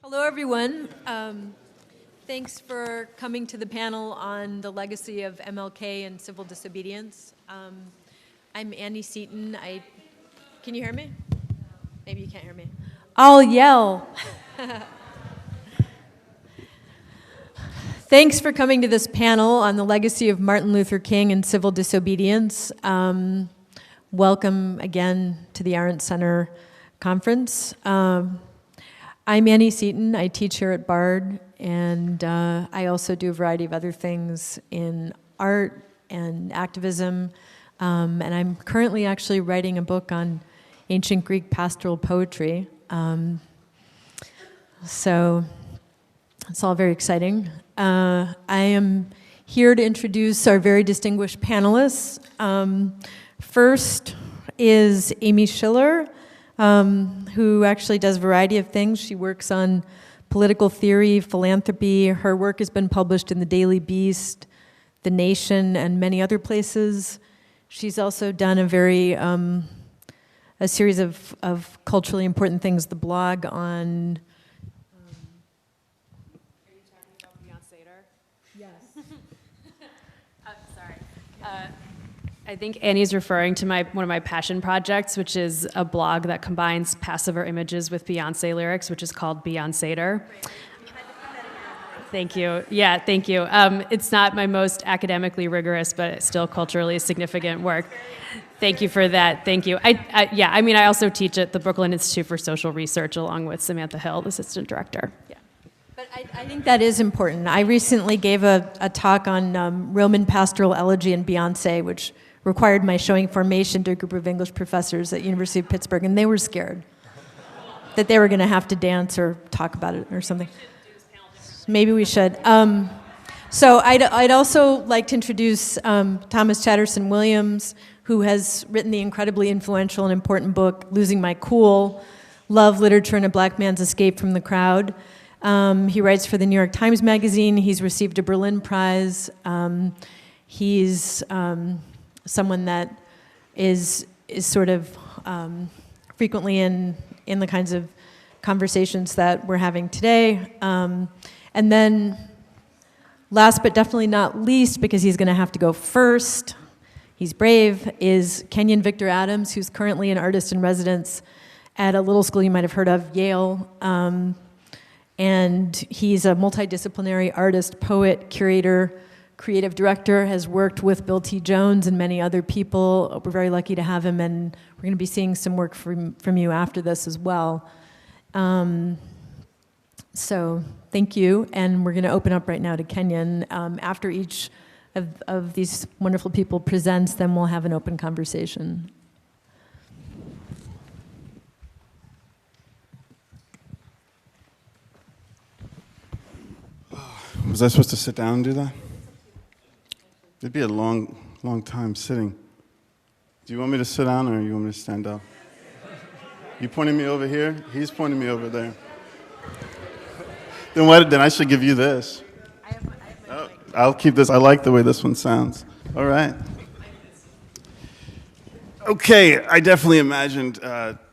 Hello, everyone. Thanks for coming to the panel on the legacy of MLK and civil disobedience. I'm Annie Seaton. Can you hear me? Maybe you can't hear me. I'll yell. Thanks for coming to this panel on the legacy of Martin Luther King and civil disobedience. Welcome again to the Arendt Center Conference. I'm Annie Seaton. I teach here at Bard, and I also do a variety of other things in art and activism. And I'm currently actually writing a book on ancient Greek pastoral poetry. So it's all very exciting. I am here to introduce our very distinguished panelists. First is Amy Schiller, who actually does a variety of things. She works on political theory, philanthropy. Her work has been published in the Daily Beast, The Nation, and many other places. She's also done a series of culturally important things. The blog on... Are you talking about Beyonce? Yes. Sorry. I think Annie's referring to one of my passion projects, which is a blog that combines Passiver images with Beyonce lyrics, which is called Beyoncator. Thank you. Yeah, thank you. It's not my most academically rigorous, but still culturally significant work. Thank you for that. Thank you. I also teach at the Brooklyn Institute for Social Research along with Samantha Hill, the assistant director. Yeah. But I think that is important. I recently gave a talk on Roman pastoral elegy and Beyonce, which required my showing formation to a group of English professors at University of Pittsburgh, and they were scared that they were going to have to dance or talk about it or something. Maybe we should. So I'd also like to introduce Thomas Chatterson Williams, who has written the incredibly influential and important book, Losing My Cool, Love, Literature, and a Black Man's Escape from the Crowd. He writes for the New York Times Magazine. He's received a Berlin Prize. He's someone that is sort of frequently in the kinds of conversations that we're having today. And then, last but definitely not least, because he's going to have to go first, he's brave, is Kenyon Victor Adams, who's currently an artist in residence at a little school you might have heard of, Yale. And he's a multidisciplinary artist, poet, curator, creative director, has worked with Bill T. Jones and many other people. We're very lucky to have him, and we're going to be seeing some work from you after this as well. So thank you, and we're going to open up right now to Kenyon. After each of these wonderful people presents, then we'll have an open conversation. Was I supposed to sit down and do that? It'd be a long time sitting. Do you want me to sit down or you want me to stand up? You pointing me over here? He's pointing me over there. Then I should give you this. I'll keep this. I like the way this one sounds. All right. Okay, I definitely imagined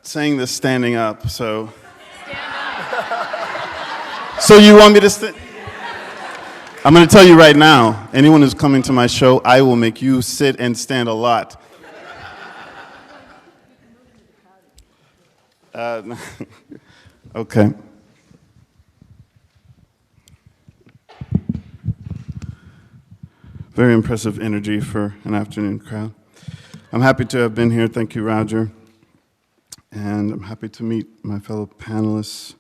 saying this standing up, so. Stand up. So you want me to sit? I'm going to tell you right now, anyone who's coming to my show, I will make you sit and stand a lot. Okay. Very impressive energy for an afternoon crowd. I'm happy to have been here. Thank you, Roger. And I'm happy to meet my fellow panelists.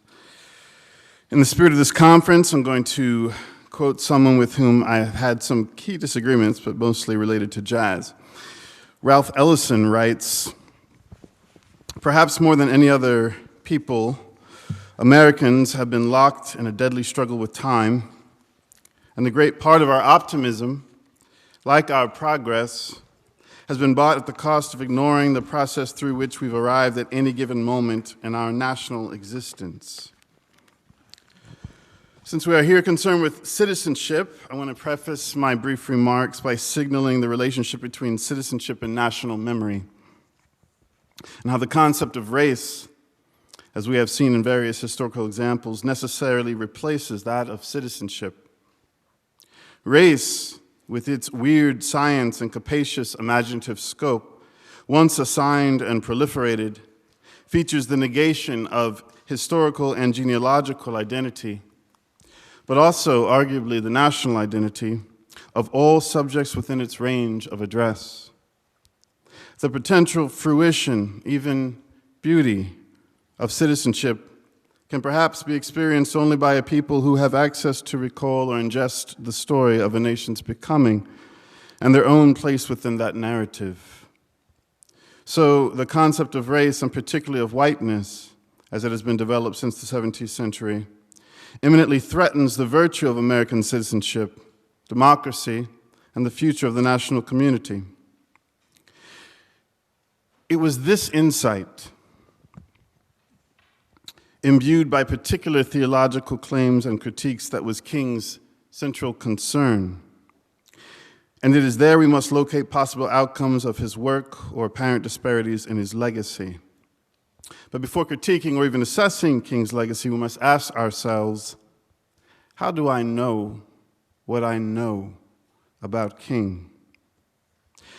In the spirit of this conference, I'm going to quote someone with whom I have had some key disagreements, but mostly related to jazz. Ralph Ellison writes, "Perhaps more than any other people, Americans have been locked in a deadly struggle with time, and the great part of our optimism, like our progress, has been bought at the cost of ignoring the process through which we've arrived at any given moment in our national existence." Since we are here concerned with citizenship, I want to preface my brief remarks by signaling the relationship between citizenship and national memory, and how the concept of race as we have seen in various historical examples, necessarily replaces that of citizenship. Race, with its weird science and capacious imaginative scope, once assigned and proliferated, features the negation of historical and genealogical identity, but also, arguably, the national identity of all subjects within its range of address. The potential fruition, even beauty, of citizenship can perhaps be experienced only by a people who have access to recall or ingest the story of a nation's becoming and their own place within that narrative. So the concept of race, and particularly of whiteness, as it has been developed since the 17th century, imminently threatens the virtue of American citizenship, democracy, and the future of the national community. It was this insight, imbued by particular theological claims and critiques, that was King's central concern. And it is there we must locate possible outcomes of his work or apparent disparities in his legacy. But before critiquing or even assessing King's legacy, we must ask ourselves, how do I know what I know about King?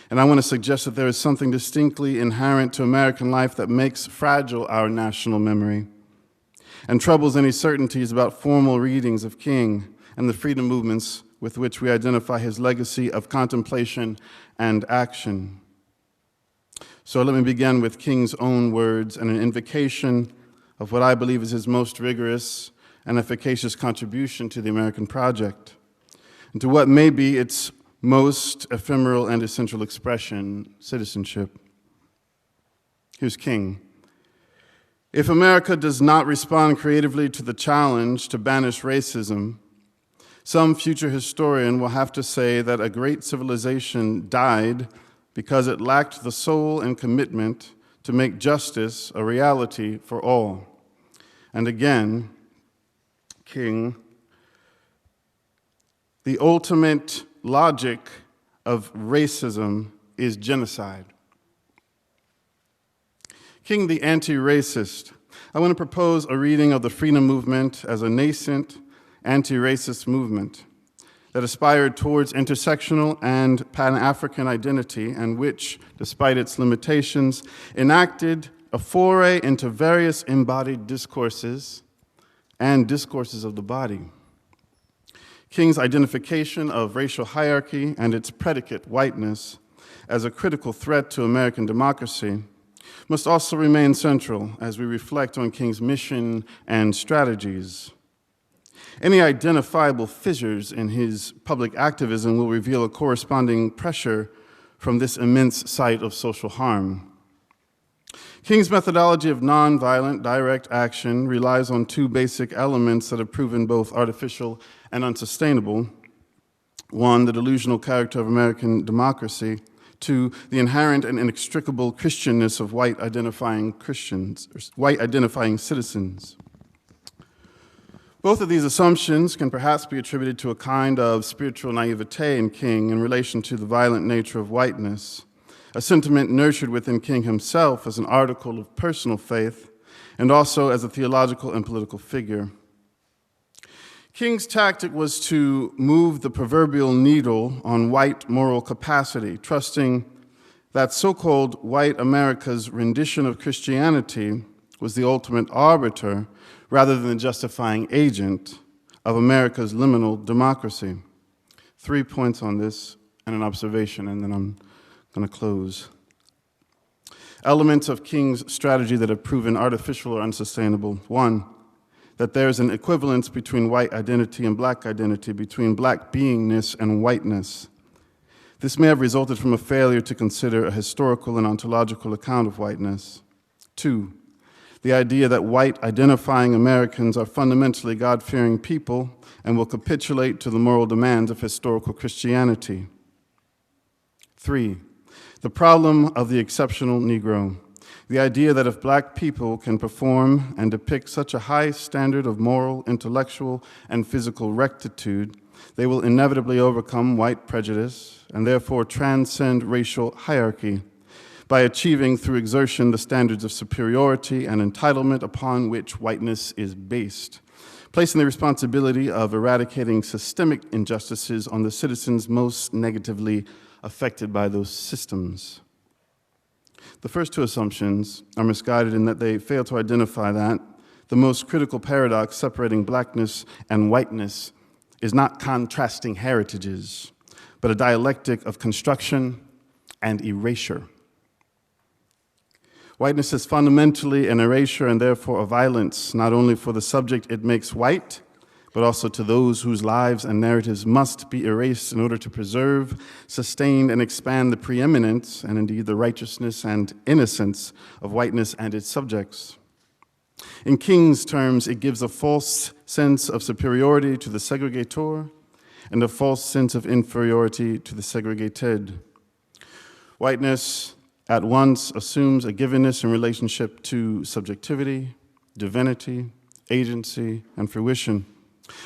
And I want to suggest that there is something distinctly inherent to American life that makes fragile our national memory and troubles any certainties about formal readings of King and the freedom movements with which we identify his legacy of contemplation and action. So let me begin with King's own words and an invocation of what I believe is his most rigorous and efficacious contribution to the American project, and to what may be its most ephemeral and essential expression, citizenship. Here's King. If America does not respond creatively to the challenge to banish racism, some future historian will have to say that a great civilization died because it lacked the soul and commitment to make justice a reality for all. And again, King, the ultimate logic of racism is genocide. King, the anti-racist. I want to propose a reading of the freedom movement as a nascent anti-racist movement that aspired towards intersectional and Pan-African identity, and which, despite its limitations, enacted a foray into various embodied discourses and discourses of the body. King's identification of racial hierarchy and its predicate, whiteness, as a critical threat to American democracy must also remain central as we reflect on King's mission and strategies. Any identifiable fissures in his public activism will reveal a corresponding pressure from this immense site of social harm. King's methodology of nonviolent, direct action relies on two basic elements that have proven both artificial and unsustainable. One, the delusional character of American democracy. Two, the inherent and inextricable Christianness of white identifying Christians, or white identifying citizens. Both of these assumptions can perhaps be attributed to a kind of spiritual naivete in King in relation to the violent nature of whiteness, a sentiment nurtured within King himself as an article of personal faith and also as a theological and political figure. King's tactic was to move the proverbial needle on white moral capacity, trusting that so-called white America's rendition of Christianity was the ultimate arbiter rather than the justifying agent of America's liminal democracy. 3 points on this and an observation, and then I'm going to close. Elements of King's strategy that have proven artificial or unsustainable. One, that there is an equivalence between white identity and black identity, between black beingness and whiteness. This may have resulted from a failure to consider a historical and ontological account of whiteness. Two, the idea that white identifying Americans are fundamentally God-fearing people and will capitulate to the moral demands of historical Christianity. Three, the problem of the exceptional Negro. The idea that if black people can perform and depict such a high standard of moral, intellectual, and physical rectitude, they will inevitably overcome white prejudice and therefore transcend racial hierarchy, by achieving through exertion the standards of superiority and entitlement upon which whiteness is based, placing the responsibility of eradicating systemic injustices on the citizens most negatively affected by those systems. The first two assumptions are misguided in that they fail to identify that the most critical paradox separating blackness and whiteness is not contrasting heritages, but a dialectic of construction and erasure. Whiteness is fundamentally an erasure and therefore a violence, not only for the subject it makes white, but also to those whose lives and narratives must be erased in order to preserve, sustain, and expand the preeminence, and indeed the righteousness and innocence of whiteness and its subjects. In King's terms, it gives a false sense of superiority to the segregator and a false sense of inferiority to the segregated. Whiteness at once assumes a givenness in relationship to subjectivity, divinity, agency, and fruition,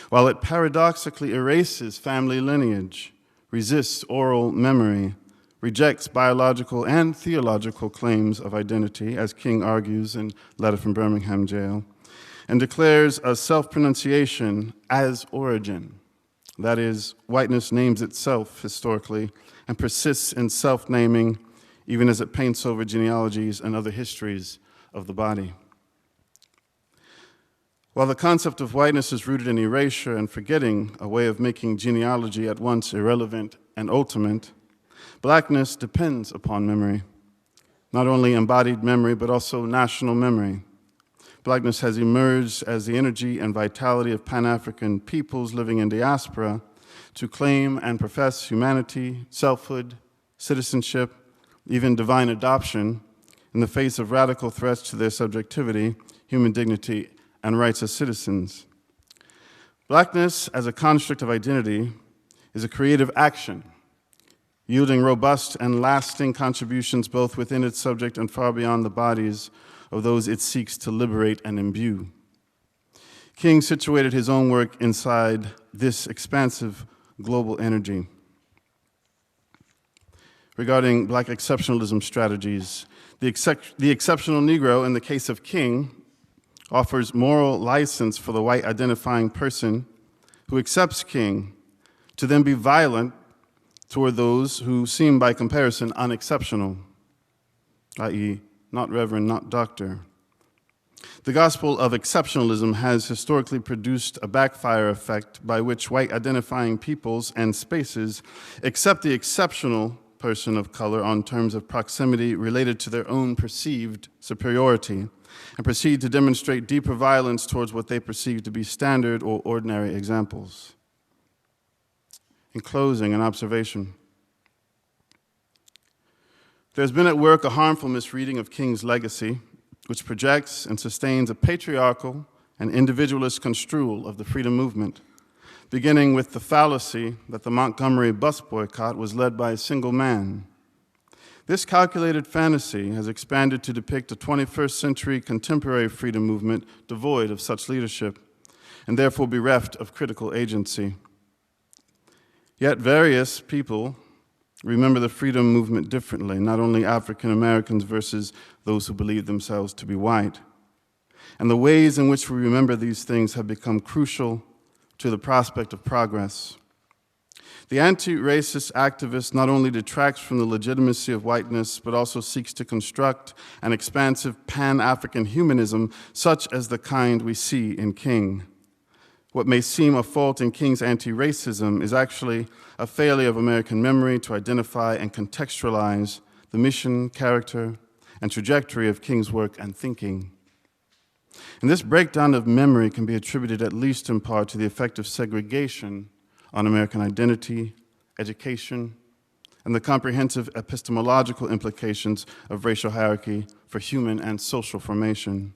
while it paradoxically erases family lineage, resists oral memory, rejects biological and theological claims of identity, as King argues in Letter from Birmingham Jail, and declares a self-pronunciation as origin. That is, whiteness names itself historically and persists in self-naming even as it paints over genealogies and other histories of the body. While the concept of whiteness is rooted in erasure and forgetting, a way of making genealogy at once irrelevant and ultimate, blackness depends upon memory, not only embodied memory, but also national memory. Blackness has emerged as the energy and vitality of Pan-African peoples living in diaspora to claim and profess humanity, selfhood, citizenship, even divine adoption, in the face of radical threats to their subjectivity, human dignity, and rights as citizens. Blackness as a construct of identity is a creative action, yielding robust and lasting contributions both within its subject and far beyond the bodies of those it seeks to liberate and imbue. King situated his own work inside this expansive global energy. Regarding Black exceptionalism strategies, the exceptional Negro, in the case of King, offers moral license for the white identifying person who accepts King to then be violent toward those who seem by comparison unexceptional, i.e., not reverend, not doctor. The gospel of exceptionalism has historically produced a backfire effect by which white identifying peoples and spaces accept the exceptional person of color on terms of proximity related to their own perceived superiority and proceed to demonstrate deeper violence towards what they perceive to be standard or ordinary examples. In closing, an observation. There's been at work a harmful misreading of King's legacy, which projects and sustains a patriarchal and individualist construal of the freedom movement, beginning with the fallacy that the Montgomery bus boycott was led by a single man. This calculated fantasy has expanded to depict a 21st century contemporary freedom movement devoid of such leadership, and therefore bereft of critical agency. Yet various people remember the freedom movement differently, not only African Americans versus those who believe themselves to be white. And the ways in which we remember these things have become crucial to the prospect of progress. The anti-racist activist not only detracts from the legitimacy of whiteness, but also seeks to construct an expansive pan-African humanism such as the kind we see in King. What may seem a fault in King's anti-racism is actually a failure of American memory to identify and contextualize the mission, character, and trajectory of King's work and thinking. And this breakdown of memory can be attributed at least in part to the effect of segregation on American identity, education, and the comprehensive epistemological implications of racial hierarchy for human and social formation.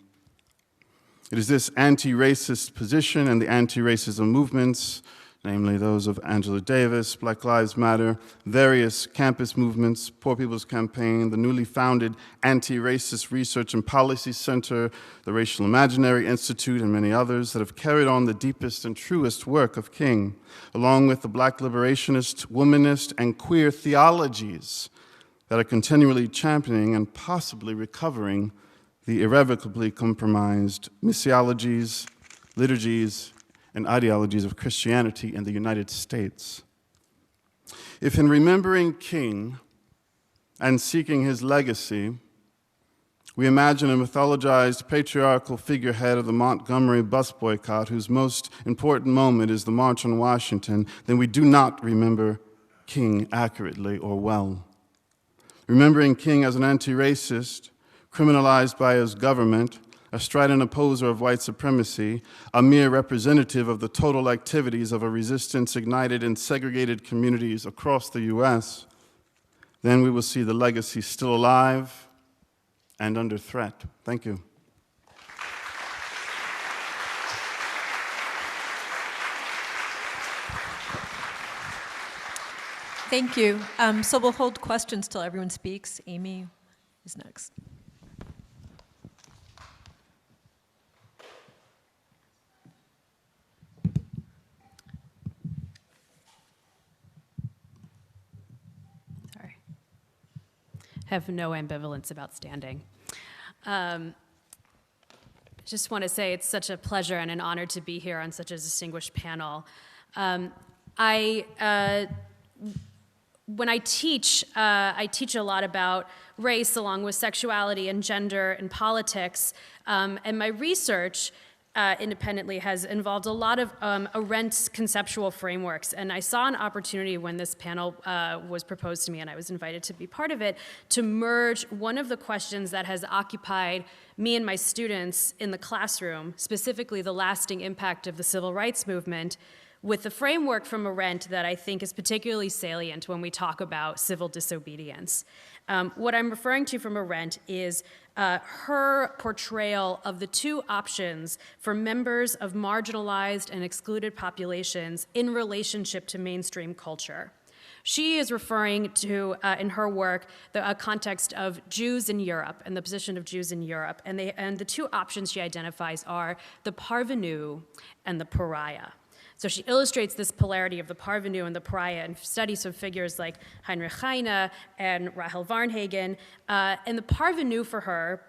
It is this anti-racist position and the anti-racism movements, namely those of Angela Davis, Black Lives Matter, various campus movements, Poor People's Campaign, the newly founded Anti-Racist Research and Policy Center, the Racial Imaginary Institute, and many others that have carried on the deepest and truest work of King, along with the Black liberationist, womanist, and queer theologies that are continually championing and possibly recovering the irrevocably compromised missiologies, liturgies, and ideologies of Christianity in the United States. If in remembering King and seeking his legacy, we imagine a mythologized patriarchal figurehead of the Montgomery bus boycott whose most important moment is the March on Washington, then we do not remember King accurately or well. Remembering King as an anti-racist, criminalized by his government, a strident opposer of white supremacy, a mere representative of the total activities of a resistance ignited in segregated communities across the U.S., then we will see the legacy still alive and under threat. Thank you. Thank you. So we'll hold questions till everyone speaks. Amy is next. Sorry. Have no ambivalence about standing. Just want to say it's such a pleasure and an honor to be here on such a distinguished panel. When I teach a lot about race along with sexuality and gender and politics, and my research independently has involved a lot of Arendt's conceptual frameworks. And I saw an opportunity when this panel was proposed to me and I was invited to be part of it, to merge one of the questions that has occupied me and my students in the classroom, specifically the lasting impact of the civil rights movement, with the framework from Arendt that I think is particularly salient when we talk about civil disobedience. What I'm referring to from Arendt is her portrayal of the two options for members of marginalized and excluded populations in relationship to mainstream culture. She is referring to, in her work, the context of Jews in Europe and the position of Jews in Europe. And the two options she identifies are the parvenu and the pariah. So she illustrates this polarity of the parvenu and the pariah in studies of figures like Heinrich Heine and Rahel Varnhagen. And the parvenu for her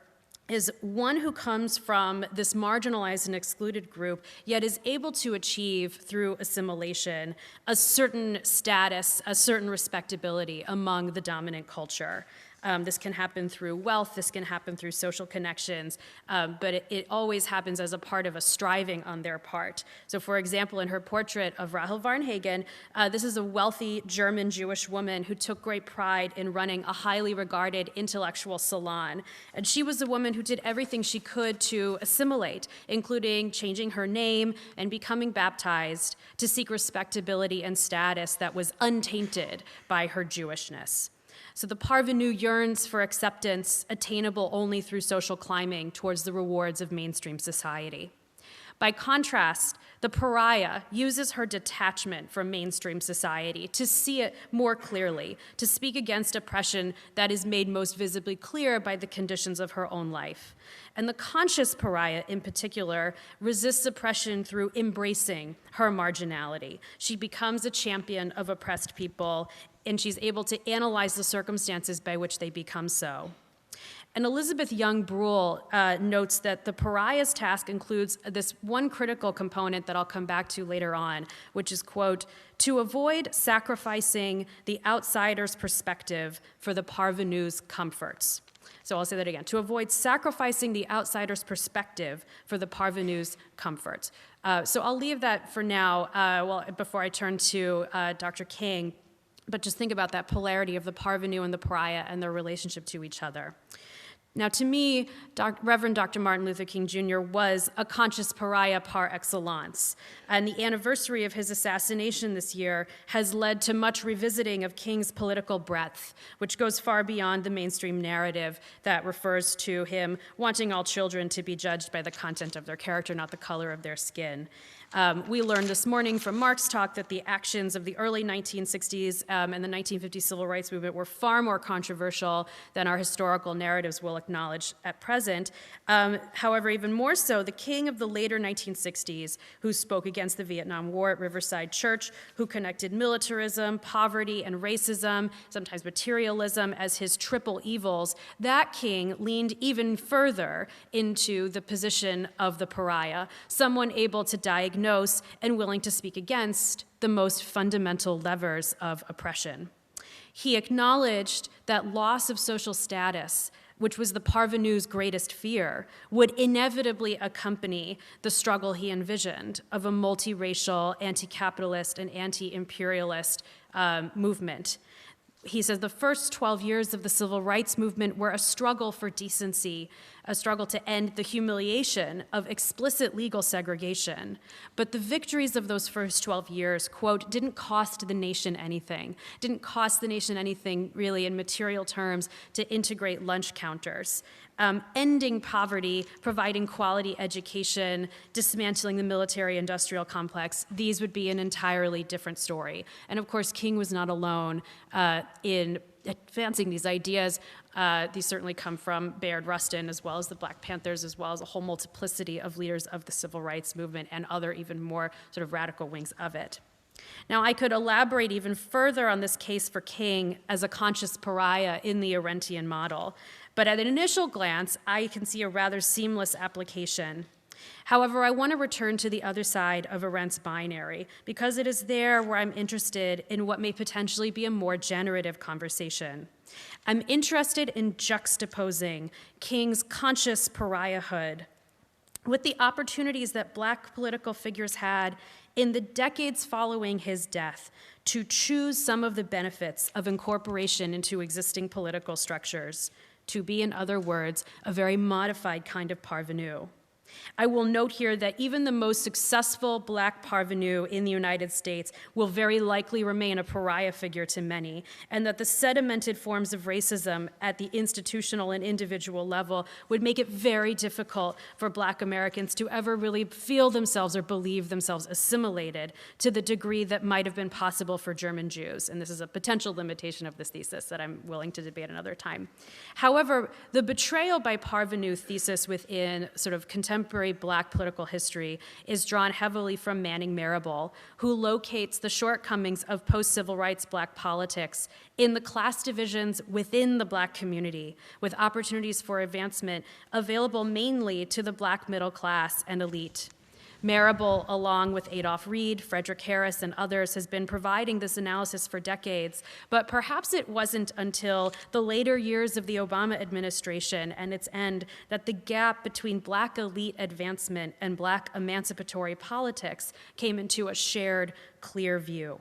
is one who comes from this marginalized and excluded group, yet is able to achieve through assimilation a certain status, a certain respectability among the dominant culture. This can happen through wealth, this can happen through social connections, but it always happens as a part of a striving on their part. So for example, in her portrait of Rahel Varnhagen, this is a wealthy German Jewish woman who took great pride in running a highly regarded intellectual salon. And she was a woman who did everything she could to assimilate, including changing her name and becoming baptized to seek respectability and status that was untainted by her Jewishness. So the parvenu yearns for acceptance attainable only through social climbing towards the rewards of mainstream society. By contrast, the pariah uses her detachment from mainstream society to see it more clearly, to speak against oppression that is made most visibly clear by the conditions of her own life. And the conscious pariah, in particular, resists oppression through embracing her marginality. She becomes a champion of oppressed people, and she's able to analyze the circumstances by which they become so. And Elizabeth Young Bruhl notes that the pariah's task includes this one critical component that I'll come back to later on, which is, quote, to avoid sacrificing the outsider's perspective for the parvenu's comforts. So I'll say that again, to avoid sacrificing the outsider's perspective for the parvenu's comfort. So I'll leave that for now, before I turn to Dr. King, but just think about that polarity of the parvenu and the pariah and their relationship to each other. Now, to me, Reverend Dr. Martin Luther King Jr. was a conscious pariah par excellence, and the anniversary of his assassination this year has led to much revisiting of King's political breadth, which goes far beyond the mainstream narrative that refers to him wanting all children to be judged by the content of their character, not the color of their skin. We learned this morning from Mark's talk that the actions of the early 1960s and the 1950 civil rights movement were far more controversial than our historical narratives will acknowledge at present. However, even more so, the king of the later 1960s, who spoke against the Vietnam War at Riverside Church, who connected militarism, poverty, and racism, sometimes materialism, as his triple evils, that king leaned even further into the position of the pariah, someone able to diagnose and willing to speak against the most fundamental levers of oppression. He acknowledged that loss of social status, which was the parvenu's greatest fear, would inevitably accompany the struggle he envisioned of a multiracial, anti-capitalist, and anti-imperialist movement. He says the first 12 years of the civil rights movement were a struggle for decency, a struggle to end the humiliation of explicit legal segregation. But the victories of those first 12 years, quote, didn't cost the nation anything, really in material terms to integrate lunch counters. Ending poverty, providing quality education, dismantling the military-industrial complex, these would be an entirely different story. And of course, King was not alone in advancing these ideas. These certainly come from Bayard Rustin, as well as the Black Panthers, as well as a whole multiplicity of leaders of the civil rights movement and other even more sort of radical wings of it. Now, I could elaborate even further on this case for King as a conscious pariah in the Arendtian model, but at an initial glance, I can see a rather seamless application. However, I want to return to the other side of Arendt's binary, because it is there where I'm interested in what may potentially be a more generative conversation. I'm interested in juxtaposing King's conscious pariahhood with the opportunities that Black political figures had in the decades following his death to choose some of the benefits of incorporation into existing political structures, to be, in other words, a very modified kind of parvenu. I will note here that even the most successful Black parvenu in the United States will very likely remain a pariah figure to many, and that the sedimented forms of racism at the institutional and individual level would make it very difficult for Black Americans to ever really feel themselves or believe themselves assimilated to the degree that might have been possible for German Jews. And this is a potential limitation of this thesis that I'm willing to debate another time. However, the betrayal by parvenu thesis within sort of contemporary Black political history is drawn heavily from Manning Marable, who locates the shortcomings of post-civil rights Black politics in the class divisions within the Black community, with opportunities for advancement available mainly to the Black middle class and elite. Marable, along with Adolph Reed, Frederick Harris, and others, has been providing this analysis for decades, but perhaps it wasn't until the later years of the Obama administration and its end that the gap between Black elite advancement and Black emancipatory politics came into a shared, clear view.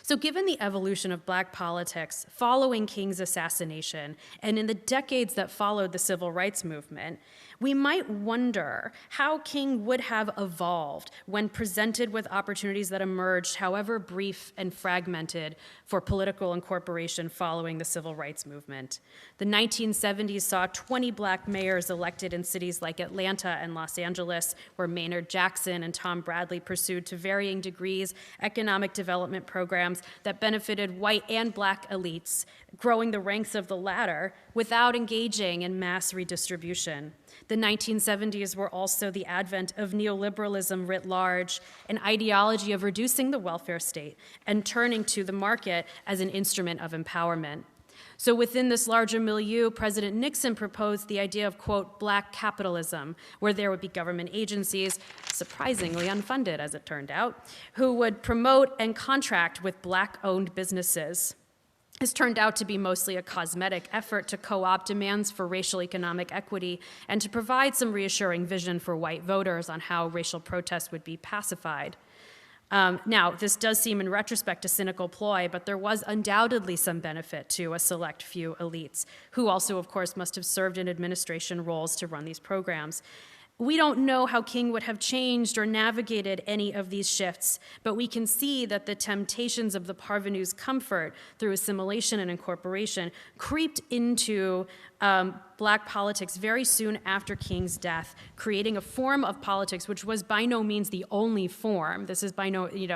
So given the evolution of Black politics following King's assassination and in the decades that followed the civil rights movement, we might wonder how King would have evolved when presented with opportunities that emerged, however brief and fragmented, for political incorporation following the civil rights movement. The 1970s saw 20 Black mayors elected in cities like Atlanta and Los Angeles, where Maynard Jackson and Tom Bradley pursued to varying degrees economic development programs that benefited white and Black elites, growing the ranks of the latter without engaging in mass redistribution. The 1970s were also the advent of neoliberalism writ large, an ideology of reducing the welfare state and turning to the market as an instrument of empowerment. So within this larger milieu, President Nixon proposed the idea of, quote, Black capitalism, where there would be government agencies, surprisingly unfunded as it turned out, who would promote and contract with Black-owned businesses. This turned out to be mostly a cosmetic effort to co-opt demands for racial economic equity and to provide some reassuring vision for white voters on how racial protest would be pacified. Now, this does seem in retrospect a cynical ploy, but there was undoubtedly some benefit to a select few elites, who also, of course, must have served in administration roles to run these programs. We don't know how King would have changed or navigated any of these shifts, but we can see that the temptations of the parvenu's comfort through assimilation and incorporation creeped into Black politics very soon after King's death, creating a form of politics which was by no means the only form. This is by no, this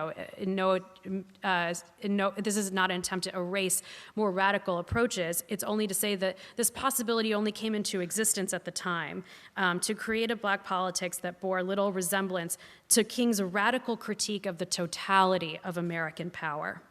is not an attempt to erase more radical approaches. It's only to say that this possibility only came into existence at the time, to create a Black politics that bore little resemblance to King's radical critique of the totality of American power.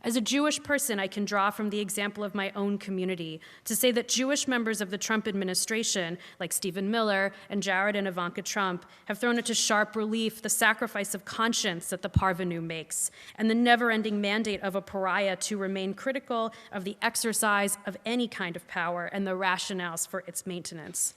As a Jewish person, I can draw from the example of my own community to say that Jewish members of the Trump administration, like Stephen Miller and Jared and Ivanka Trump, have thrown into sharp relief the sacrifice of conscience that the parvenu makes and the never-ending mandate of a pariah to remain critical of the exercise of any kind of power and the rationales for its maintenance.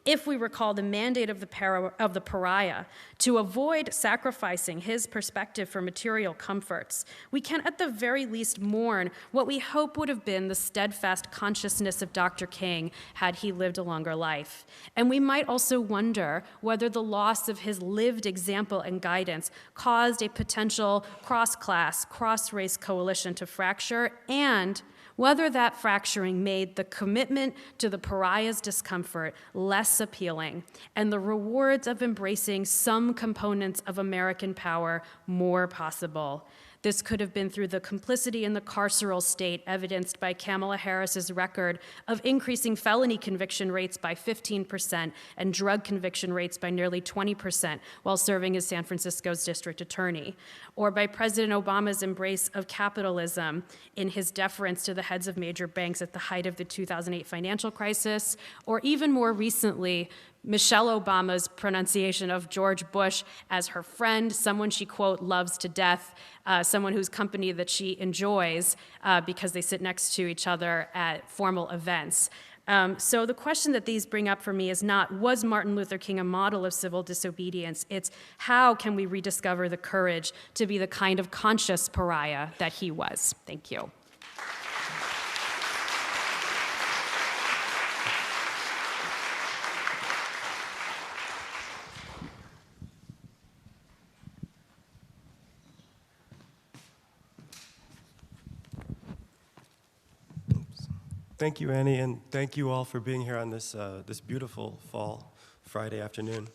If we recall the mandate of the pariah to avoid sacrificing his perspective for material comforts, we can at the very least mourn what we hope would have been the steadfast consciousness of Dr. King had he lived a longer life. And we might also wonder whether the loss of his lived example and guidance caused a potential cross-class, cross-race coalition to fracture, and whether that fracturing made the commitment to the pariah's discomfort less appealing and the rewards of embracing some components of American power more possible. This could have been through the complicity in the carceral state evidenced by Kamala Harris's record of increasing felony conviction rates by 15% and drug conviction rates by nearly 20% while serving as San Francisco's district attorney, or by President Obama's embrace of capitalism in his deference to the heads of major banks at the height of the 2008 financial crisis, or even more recently, Michelle Obama's pronunciation of George Bush as her friend, someone she, quote, loves to death, someone whose company that she enjoys because they sit next to each other at formal events. So the question that these bring up for me is not, was Martin Luther King a model of civil disobedience? It's how can we rediscover the courage to be the kind of conscious pariah that he was? Thank you. Thank you, Annie, and thank you all for being here on this, this beautiful fall Friday afternoon.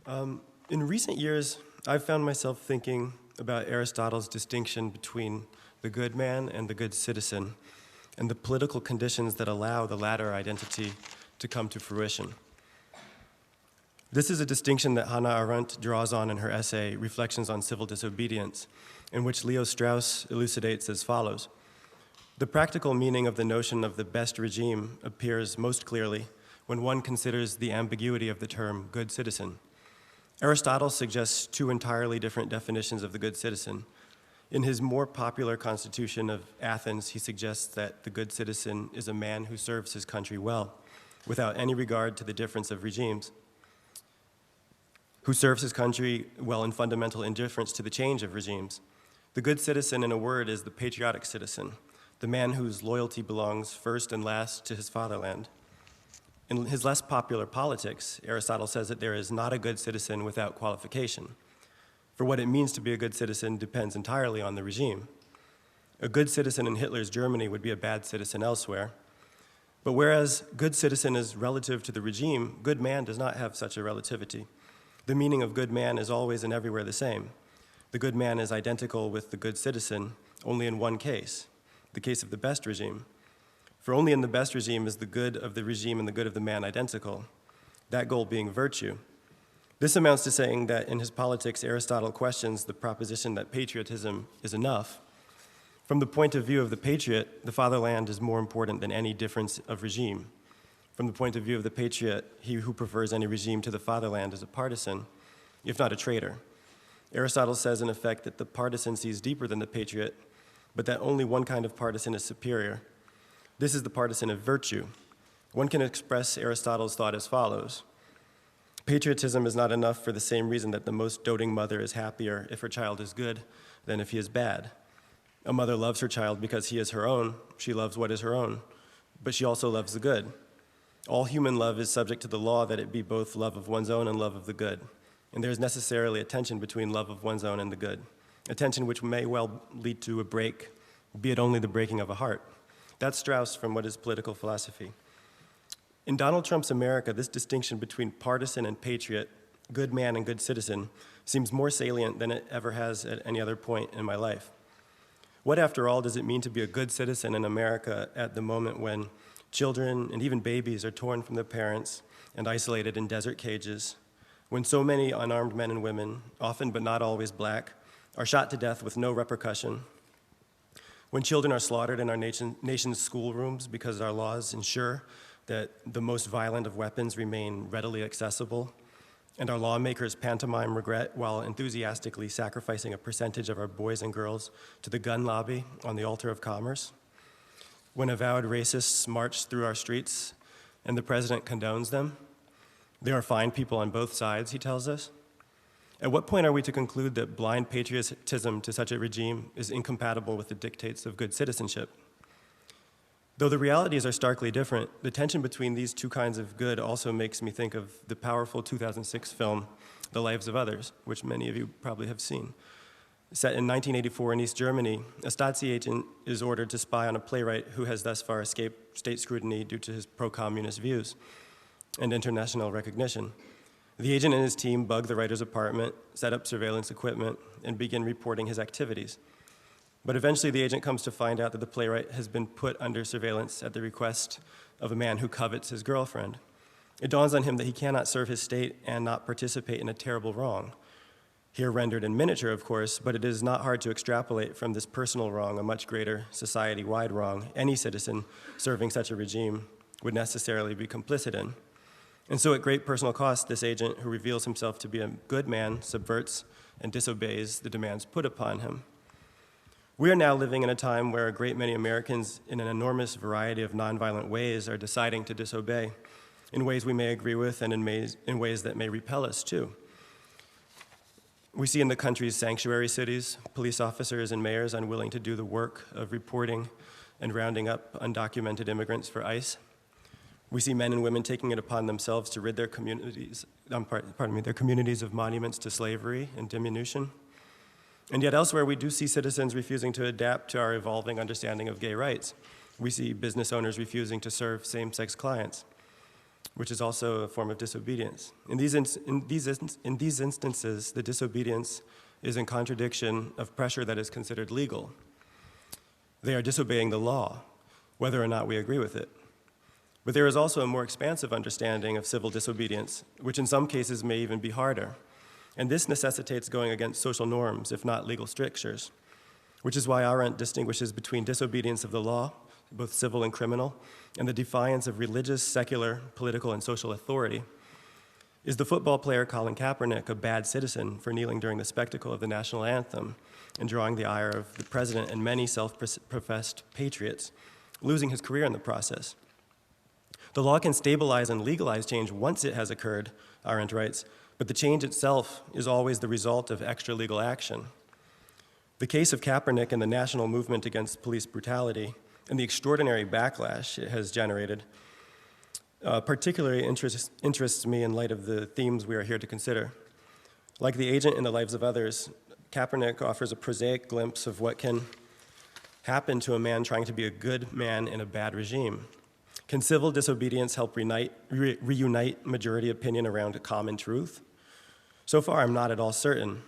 In recent years, I've found myself thinking about Aristotle's distinction between the good man and the good citizen, and the political conditions that allow the latter identity to come to fruition. This is a distinction that Hannah Arendt draws on in her essay, Reflections on Civil Disobedience, in which Leo Strauss elucidates as follows. The practical meaning of the notion of the best regime appears most clearly when one considers the ambiguity of the term good citizen. Aristotle suggests two entirely different definitions of the good citizen. In his more popular constitution of Athens, he suggests that the good citizen is a man who serves his country well, without any regard to the difference of regimes, who serves his country well in fundamental indifference to the change of regimes. The good citizen, in a word, is the patriotic citizen, the man whose loyalty belongs first and last to his fatherland. In his less popular Politics, Aristotle says that there is not a good citizen without qualification. For what it means to be a good citizen depends entirely on the regime. A good citizen in Hitler's Germany would be a bad citizen elsewhere. But whereas good citizen is relative to the regime, good man does not have such a relativity. The meaning of good man is always and everywhere the same. The good man is identical with the good citizen only in one case, the case of the best regime. For only in the best regime is the good of the regime and the good of the man identical, that goal being virtue. This amounts to saying that in his Politics, Aristotle questions the proposition that patriotism is enough. From the point of view of the patriot, the fatherland is more important than any difference of regime. From the point of view of the patriot, he who prefers any regime to the fatherland is a partisan, if not a traitor. Aristotle says, in effect, that the partisan sees deeper than the patriot, but that only one kind of partisan is superior. This is the partisan of virtue. One can express Aristotle's thought as follows. Patriotism is not enough for the same reason that the most doting mother is happier if her child is good than if he is bad. A mother loves her child because he is her own. She loves what is her own, but she also loves the good. All human love is subject to the law that it be both love of one's own and love of the good. And there is necessarily a tension between love of one's own and the good, a tension which may well lead to a break, be it only the breaking of a heart. That's Strauss from What is Political Philosophy. In Donald Trump's America, this distinction between partisan and patriot, good man and good citizen, seems more salient than it ever has at any other point in my life. What, after all, does it mean to be a good citizen in America at the moment when children and even babies are torn from their parents and isolated in desert cages, when so many unarmed men and women, often but not always black, are shot to death with no repercussion, when children are slaughtered in our nation's schoolrooms because our laws ensure that the most violent of weapons remain readily accessible, and our lawmakers pantomime regret while enthusiastically sacrificing a percentage of our boys and girls to the gun lobby on the altar of commerce, when avowed racists march through our streets and the president condones them. There are fine people on both sides, he tells us. At what point are we to conclude that blind patriotism to such a regime is incompatible with the dictates of good citizenship? Though the realities are starkly different, the tension between these two kinds of good also makes me think of the powerful 2006 film, The Lives of Others, which many of you probably have seen. Set in 1984 in East Germany, a Stasi agent is ordered to spy on a playwright who has thus far escaped state scrutiny due to his pro-communist views and international recognition. The agent and his team bug the writer's apartment, set up surveillance equipment, and begin reporting his activities. But eventually the agent comes to find out that the playwright has been put under surveillance at the request of a man who covets his girlfriend. It dawns on him that he cannot serve his state and not participate in a terrible wrong. Here rendered in miniature, of course, but it is not hard to extrapolate from this personal wrong a much greater society-wide wrong any citizen serving such a regime would necessarily be complicit in. And so at great personal cost, this agent, who reveals himself to be a good man, subverts and disobeys the demands put upon him. We are now living in a time where a great many Americans, in an enormous variety of nonviolent ways, are deciding to disobey, in ways we may agree with and in ways that may repel us too. We see in the country's sanctuary cities, police officers and mayors unwilling to do the work of reporting and rounding up undocumented immigrants for ICE. We see men and women taking it upon themselves to rid their communities, their communities of monuments to slavery and diminution. And yet elsewhere, we do see citizens refusing to adapt to our evolving understanding of gay rights. We see business owners refusing to serve same-sex clients, which is also a form of disobedience. In these instances, the disobedience is in contradiction of pressure that is considered legal. They are disobeying the law, whether or not we agree with it. But there is also a more expansive understanding of civil disobedience, which in some cases may even be harder. And this necessitates going against social norms, if not legal strictures, which is why Arendt distinguishes between disobedience of the law, both civil and criminal, and the defiance of religious, secular, political, and social authority. Is the football player Colin Kaepernick a bad citizen for kneeling during the spectacle of the national anthem and drawing the ire of the president and many self-professed patriots, losing his career in the process? The law can stabilize and legalize change once it has occurred, Arendt writes, but the change itself is always the result of extra-legal action. The case of Kaepernick and the national movement against police brutality and the extraordinary backlash it has generated particularly interests me in light of the themes we are here to consider. Like the agent in The Lives of Others, Kaepernick offers a prosaic glimpse of what can happen to a man trying to be a good man in a bad regime. Can civil disobedience help reunite majority opinion around a common truth? So far, I'm not at all certain.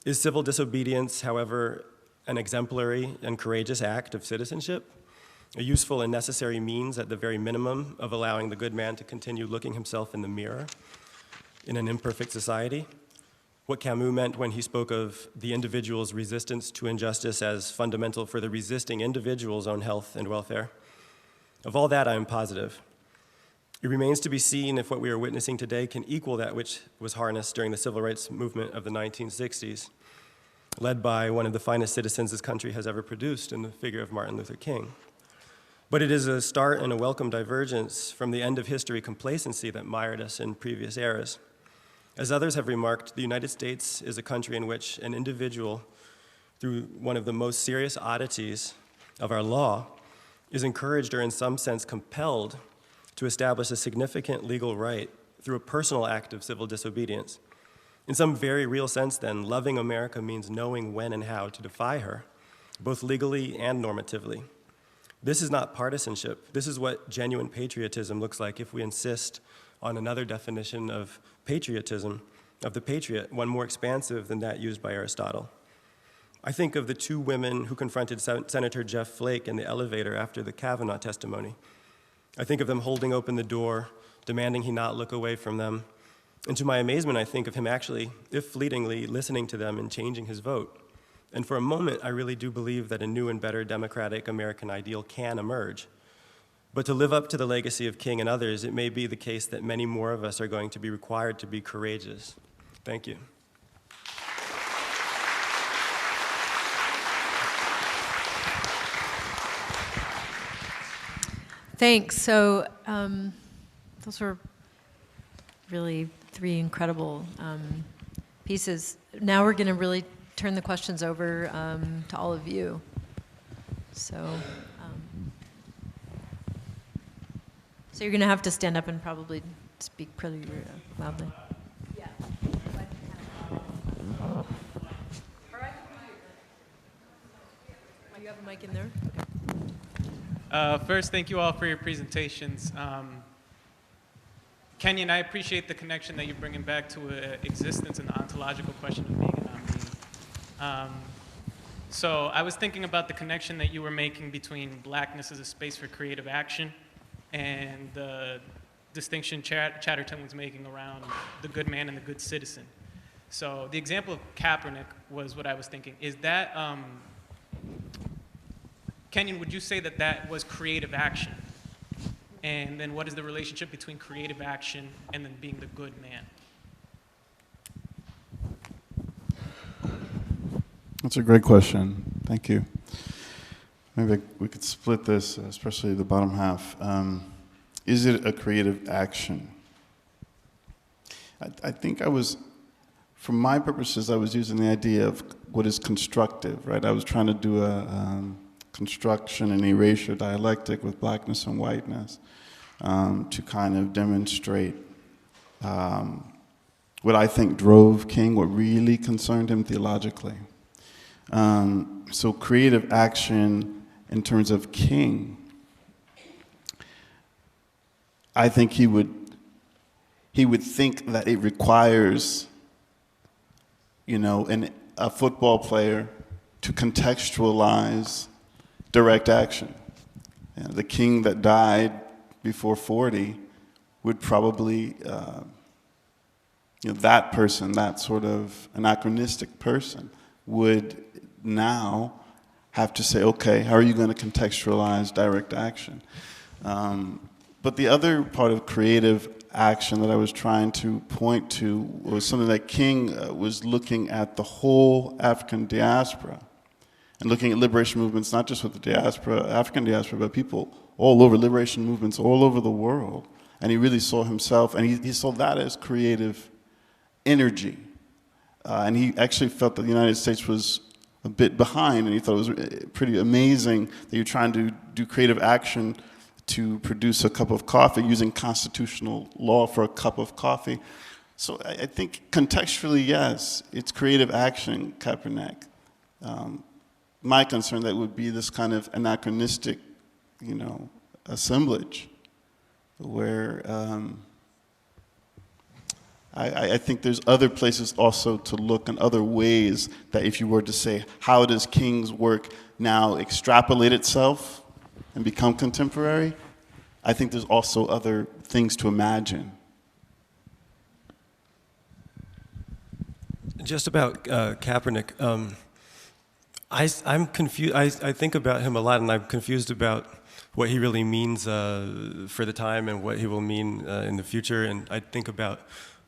Is civil disobedience, however, an exemplary and courageous act of citizenship? A useful and necessary means, at the very minimum, of allowing the good man to continue looking himself in the mirror in an imperfect society? What Camus meant when he spoke of the individual's resistance to injustice as fundamental for the resisting individual's own health and welfare? Of all that, I am positive. It remains to be seen if what we are witnessing today can equal that which was harnessed during the civil rights movement of the 1960s, led by one of the finest citizens this country has ever produced in the figure of Martin Luther King. But it is a start and a welcome divergence from the end of history complacency that mired us in previous eras. As others have remarked, the United States is a country in which an individual, through one of the most serious oddities of our law, is encouraged or in some sense compelled to establish a significant legal right through a personal act of civil disobedience. In some very real sense, then, loving America means knowing when and how to defy her, both legally and normatively. This is not partisanship. This is what genuine patriotism looks like if we insist on another definition of patriotism, of the patriot, one more expansive than that used by Aristotle. I think of the two women who confronted Senator Jeff Flake in the elevator after the Kavanaugh testimony. I think of them holding open the door, demanding he not look away from them. And to my amazement, I think of him actually, if fleetingly, listening to them and changing his vote. And for a moment, I really do believe that a new and better democratic American ideal can emerge. But to live up to the legacy of King and others, it may be the case that many more of us are going to be required to be courageous. Thank you. Thanks. So those were really three incredible pieces. Now we're going to really turn the questions over to all of you. So you're going to have to stand up and probably speak pretty loudly. Yeah. You have a mic in there? Okay. First, thank you all for your presentations. Kenyon, I appreciate the connection that you're bringing back to existence and the ontological question of being and not being. So I was thinking about the connection that you were making between blackness as a space for creative action and the distinction Chatterton was making around the good man and the good citizen. So the example of Kaepernick was what I was thinking. Is that, Kenyon, would you say that that was creative action? And then what is the relationship between creative action and then being the good man? That's a great question. Thank you. Maybe we could split this, especially the bottom half. Is it a creative action? I think for my purposes, I was using the idea of what is constructive, right? I was trying to do a construction and erasure dialectic with blackness and whiteness to kind of demonstrate what I think drove King, what really concerned him theologically. So creative action in terms of King, I think he would think that it requires, a football player to contextualize direct action. The king that died before 40 would probably, that person, that sort of anachronistic person, would now have to say, okay, how are you going to contextualize direct action? But the other part of creative action that I was trying to point to was something that King was looking at the whole African diaspora and looking at liberation movements, not just with the diaspora, African diaspora, but people all over, liberation movements all over the world. And he really saw himself, and he saw that as creative energy. And he actually felt that the United States was a bit behind, and he thought it was pretty amazing that you're trying to do creative action to produce a cup of coffee using constitutional law for a cup of coffee. So I think contextually, yes, it's creative action, Kaepernick. My concern that would be this kind of anachronistic, assemblage where I think there's other places also to look and other ways that if you were to say, how does King's work now extrapolate itself and become contemporary? I think there's also other things to imagine. Just about Kaepernick, I'm confused. I think about him a lot, and I'm confused about what he really means for the time and what he will mean in the future. And I think about,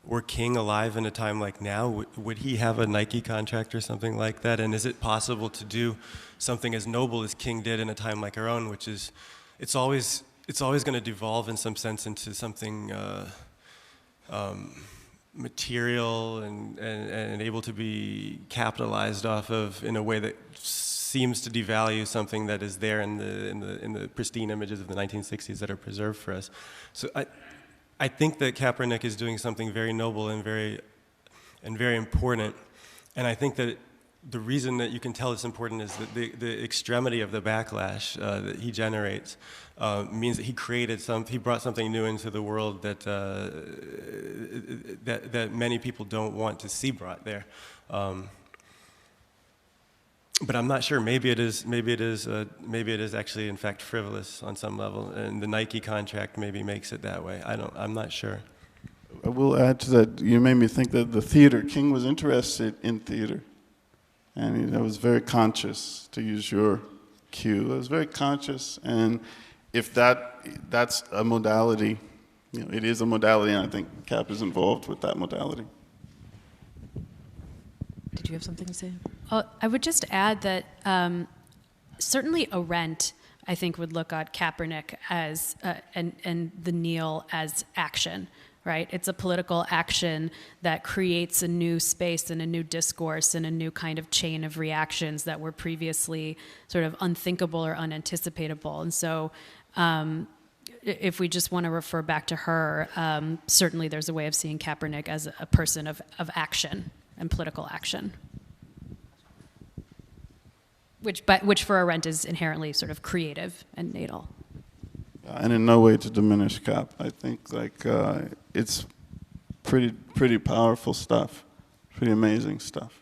were King alive in a time like now? Would he have a Nike contract or something like that? And is it possible to do something as noble as King did in a time like our own, which is, it's always going to devolve in some sense into something material and able to be capitalized off of in a way that seems to devalue something that is there in the pristine images of the 1960s that are preserved for us. So I think that Kaepernick is doing something very noble and very important, and I think that the reason that you can tell it's important is that the extremity of the backlash that he generates means that he brought something new into the world that that many people don't want to see brought there. But I'm not sure. Maybe it is actually in fact frivolous on some level, and the Nike contract maybe makes it that way. I'm not sure. I will add to that. You made me think that the theater, King was interested in theater, and he was very conscious, to use your cue. I was very conscious, and if that's a modality, it is a modality, and I think Cap is involved with that modality. Did you have something to say? I would just add that certainly Arendt, I think, would look at Kaepernick as and the Neil as action, right? It's a political action that creates a new space and a new discourse and a new kind of chain of reactions that were previously sort of unthinkable or unanticipatable. And so if we just want to refer back to her, certainly there's a way of seeing Kaepernick as a person of action and political action, which for Arendt is inherently sort of creative and natal. And in no way to diminish Cap. I think it's pretty powerful stuff, pretty amazing stuff.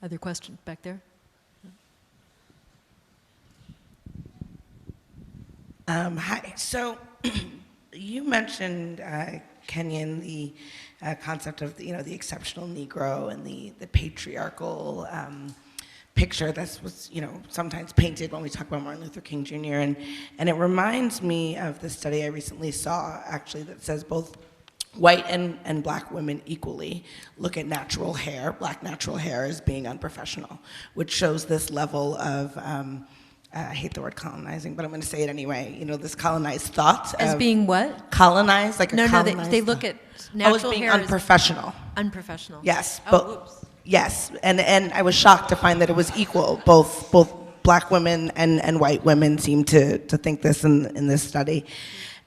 Other questions back there? Hi. So you mentioned, Kenyon, the concept of the exceptional Negro and the patriarchal picture that was sometimes painted when we talk about Martin Luther King Jr. And it reminds me of the study I recently saw, actually, that says both white and black women equally look at natural hair, black natural hair, as being unprofessional, which shows this level of I hate the word colonizing, but I'm going to say it anyway. This colonized thought As being what? Colonized, like No, they look at natural as being hair unprofessional. Unprofessional. Yes, Whoops. yes, and I was shocked to find that it was equal. Both black women and white women seem to think this in this study,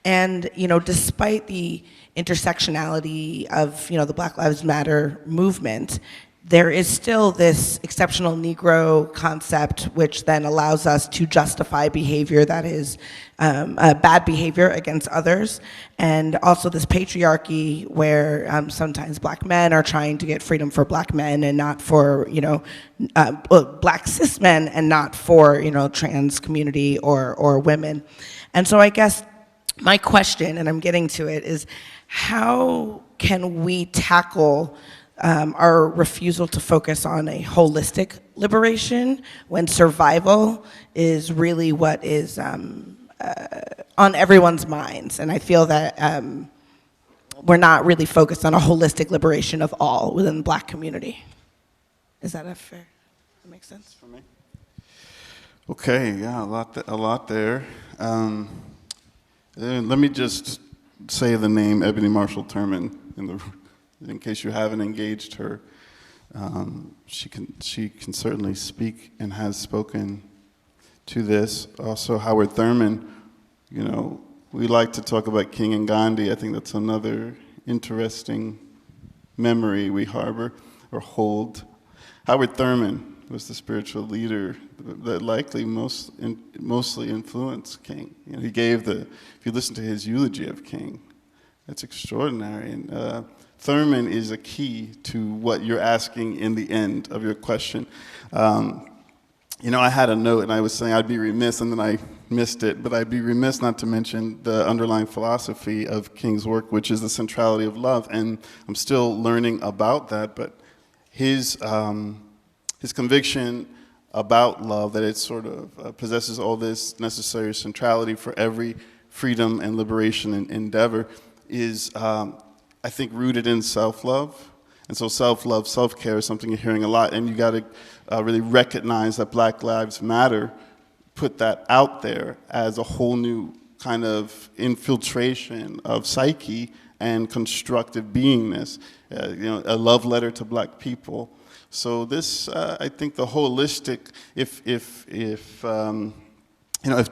and despite the intersectionality of the Black Lives Matter movement, there is still this exceptional Negro concept, which then allows us to justify behavior that is bad behavior against others, and also this patriarchy where sometimes black men are trying to get freedom for black men and not for black cis men and not for trans community or women. And so I guess my question, and I'm getting to it, is how can we tackle our refusal to focus on a holistic liberation when survival is really what is on everyone's minds? And I feel that we're not really focused on a holistic liberation of all within the black community. Is that fair? That makes sense? For me? Okay, yeah, a lot there. Let me just say the name Ebony Marshall Turman in case you haven't engaged her. She can certainly speak and has spoken to this. Also, Howard Thurman. We like to talk about King and Gandhi. I think that's another interesting memory we harbor or hold. Howard Thurman was the spiritual leader that likely mostly influenced King. He gave if you listen to his eulogy of King, it's extraordinary. And Thurman is a key to what you're asking in the end of your question. I had a note, and I was saying I'd be remiss, and then I missed it, but I'd be remiss not to mention the underlying philosophy of King's work, which is the centrality of love. And I'm still learning about that, but his conviction about love, that it sort of possesses all this necessary centrality for every freedom and liberation and endeavor, is, I think, rooted in self-love. And so self-love, self-care is something you're hearing a lot, and you got to really recognize that Black Lives Matter put that out there as a whole new kind of infiltration of psyche and constructive beingness. A love letter to Black people, So this, I think, the holistic, if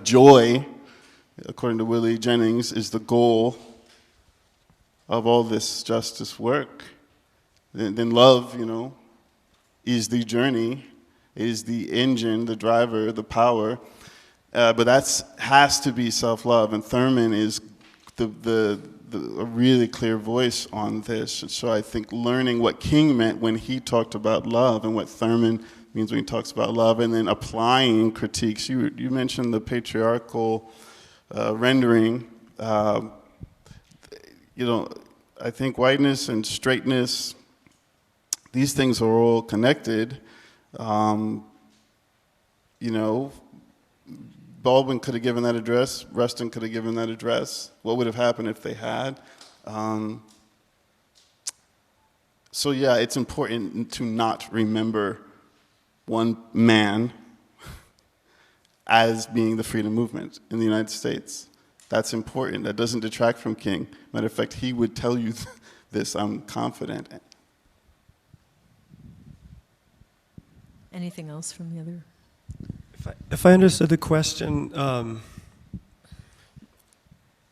joy, according to Willie Jennings, is the goal of all this justice work, then love, is the journey, is the engine, the driver, the power. But that has to be self-love, and Turman is a really clear voice on this. And so I think learning what King meant when he talked about love and what Turman means when he talks about love, and then applying critiques. You mentioned the patriarchal rendering. I think whiteness and straightness, these things are all connected. Baldwin could have given that address, Rustin could have given that address. What would have happened if they had? So yeah, it's important to not remember one man as being the freedom movement in the United States. That's important. That doesn't detract from King. Matter of fact, he would tell you this, I'm confident. Anything else from the other? If I understood the question,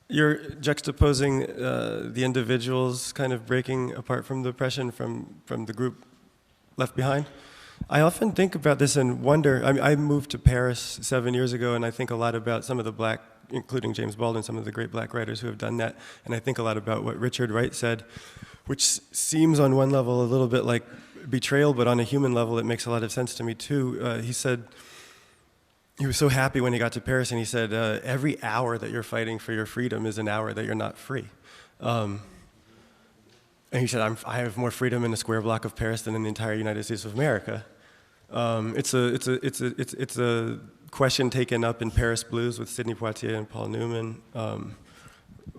you're juxtaposing the individuals kind of breaking apart from the oppression from the group left behind. I often think about this and wonder, I moved to Paris 7 years ago, and I think a lot about some of the black, including James Baldwin, some of the great black writers who have done that, and I think a lot about what Richard Wright said, which seems on one level a little bit like betrayal, but on a human level it makes a lot of sense to me too. He said, he was so happy when he got to Paris, and he said, every hour that you're fighting for your freedom is an hour that you're not free. And he said, I have more freedom in a square block of Paris than in the entire United States of America. It's a question taken up in Paris Blues with Sidney Poitier and Paul Newman,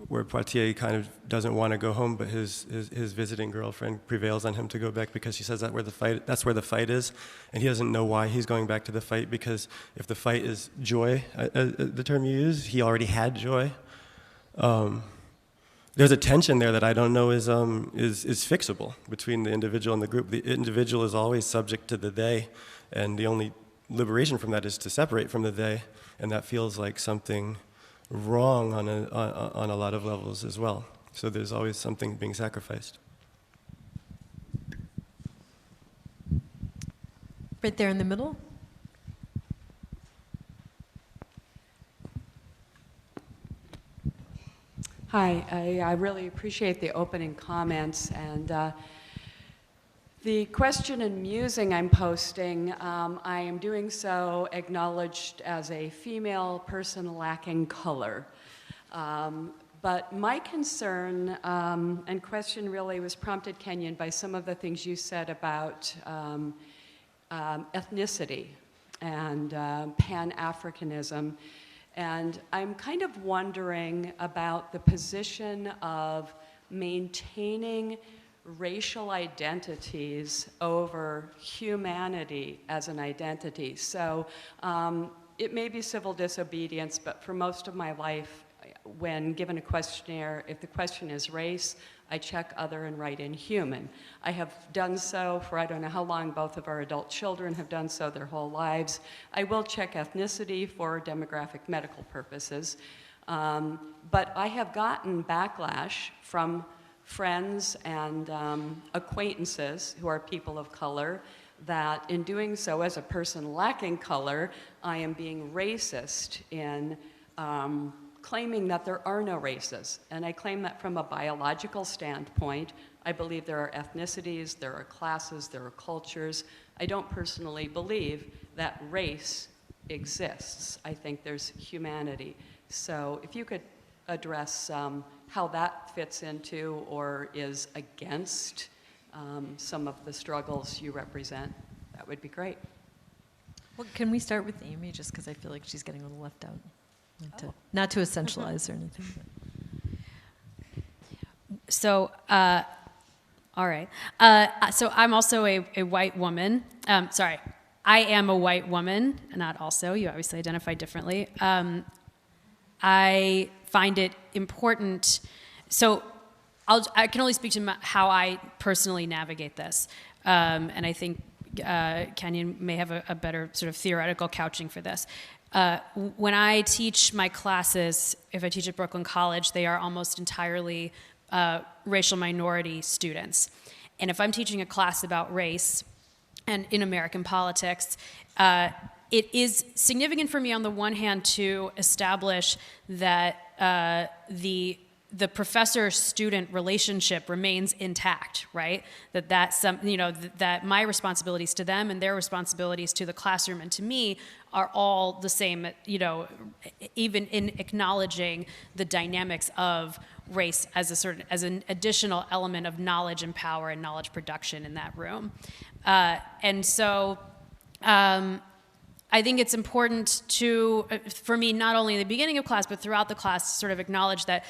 where Poitier kind of doesn't want to go home, but his visiting girlfriend prevails on him to go back because she says that's where the fight is, and he doesn't know why he's going back to the fight, because if the fight is joy, the term you use, he already had joy. There's a tension there that I don't know is fixable between the individual and the group. The individual is always subject to the they, and the only liberation from that is to separate from the they, and that feels like something wrong on a lot of levels as well. So there's always something being sacrificed. Right there in the middle. Hi, I really appreciate the opening comments, and the question and musing I'm posting, I am doing so acknowledged as a female person lacking color. But my concern and question really was prompted, Kenyon, by some of the things you said about ethnicity and Pan-Africanism. And I'm kind of wondering about the position of maintaining racial identities over humanity as an identity. So it may be civil disobedience, but for most of my life, when given a questionnaire, if the question is race, I check other and write in human. I have done so for I don't know how long. Both of our adult children have done so their whole lives. I will check ethnicity for demographic medical purposes. But I have gotten backlash from friends and acquaintances who are people of color that in doing so as a person lacking color, I am being racist in claiming that there are no races. And I claim that from a biological standpoint. I believe there are ethnicities, there are classes, there are cultures. I don't personally believe that race exists. I think there's humanity. So if you could address how that fits into or is against some of the struggles you represent, that would be great. Well, can we start with Amy, just because I feel like she's getting a little left out? Not to essentialize or anything. But. So, all right. So I'm also a white woman. Sorry, I am a white woman, not also. You obviously identify differently. I find it important. So I can only speak to how I personally navigate this. And I think Kenyon may have a better sort of theoretical couching for this. When I teach my classes, if I teach at Brooklyn College, they are almost entirely racial minority students. And if I'm teaching a class about race and in American politics, it is significant for me on the one hand to establish that the professor-student relationship remains intact, right? That my responsibilities to them and their responsibilities to the classroom and to me are all the same, even in acknowledging the dynamics of race as an additional element of knowledge and power and knowledge production in that room. And so I think it's important for me, not only in the beginning of class, but throughout the class, to sort of acknowledge that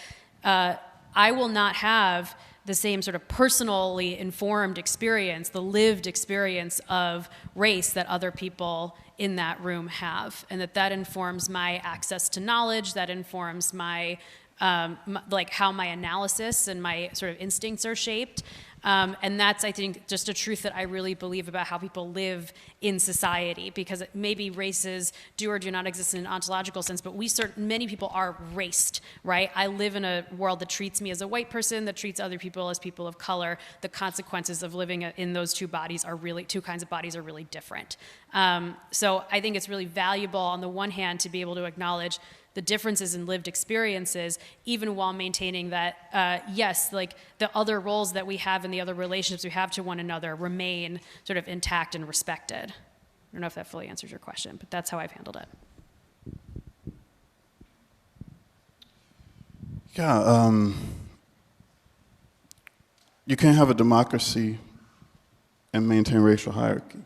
I will not have the same sort of personally informed experience, the lived experience of race that other people in that room have, and that informs my access to knowledge, that informs my how my analysis and my sort of instincts are shaped. And that's, I think, just a truth that I really believe about how people live in society, because maybe races do or do not exist in an ontological sense, but many people are raced, right? I live in a world that treats me as a white person, that treats other people as people of color. The consequences of living in those two kinds of bodies are really different. So I think it's really valuable, on the one hand, to be able to acknowledge the differences in lived experiences, even while maintaining that, yes, like the other roles that we have and the other relationships we have to one another remain sort of intact and respected. I don't know if that fully answers your question, but that's how I've handled it. Yeah, you can't have a democracy and maintain racial hierarchy.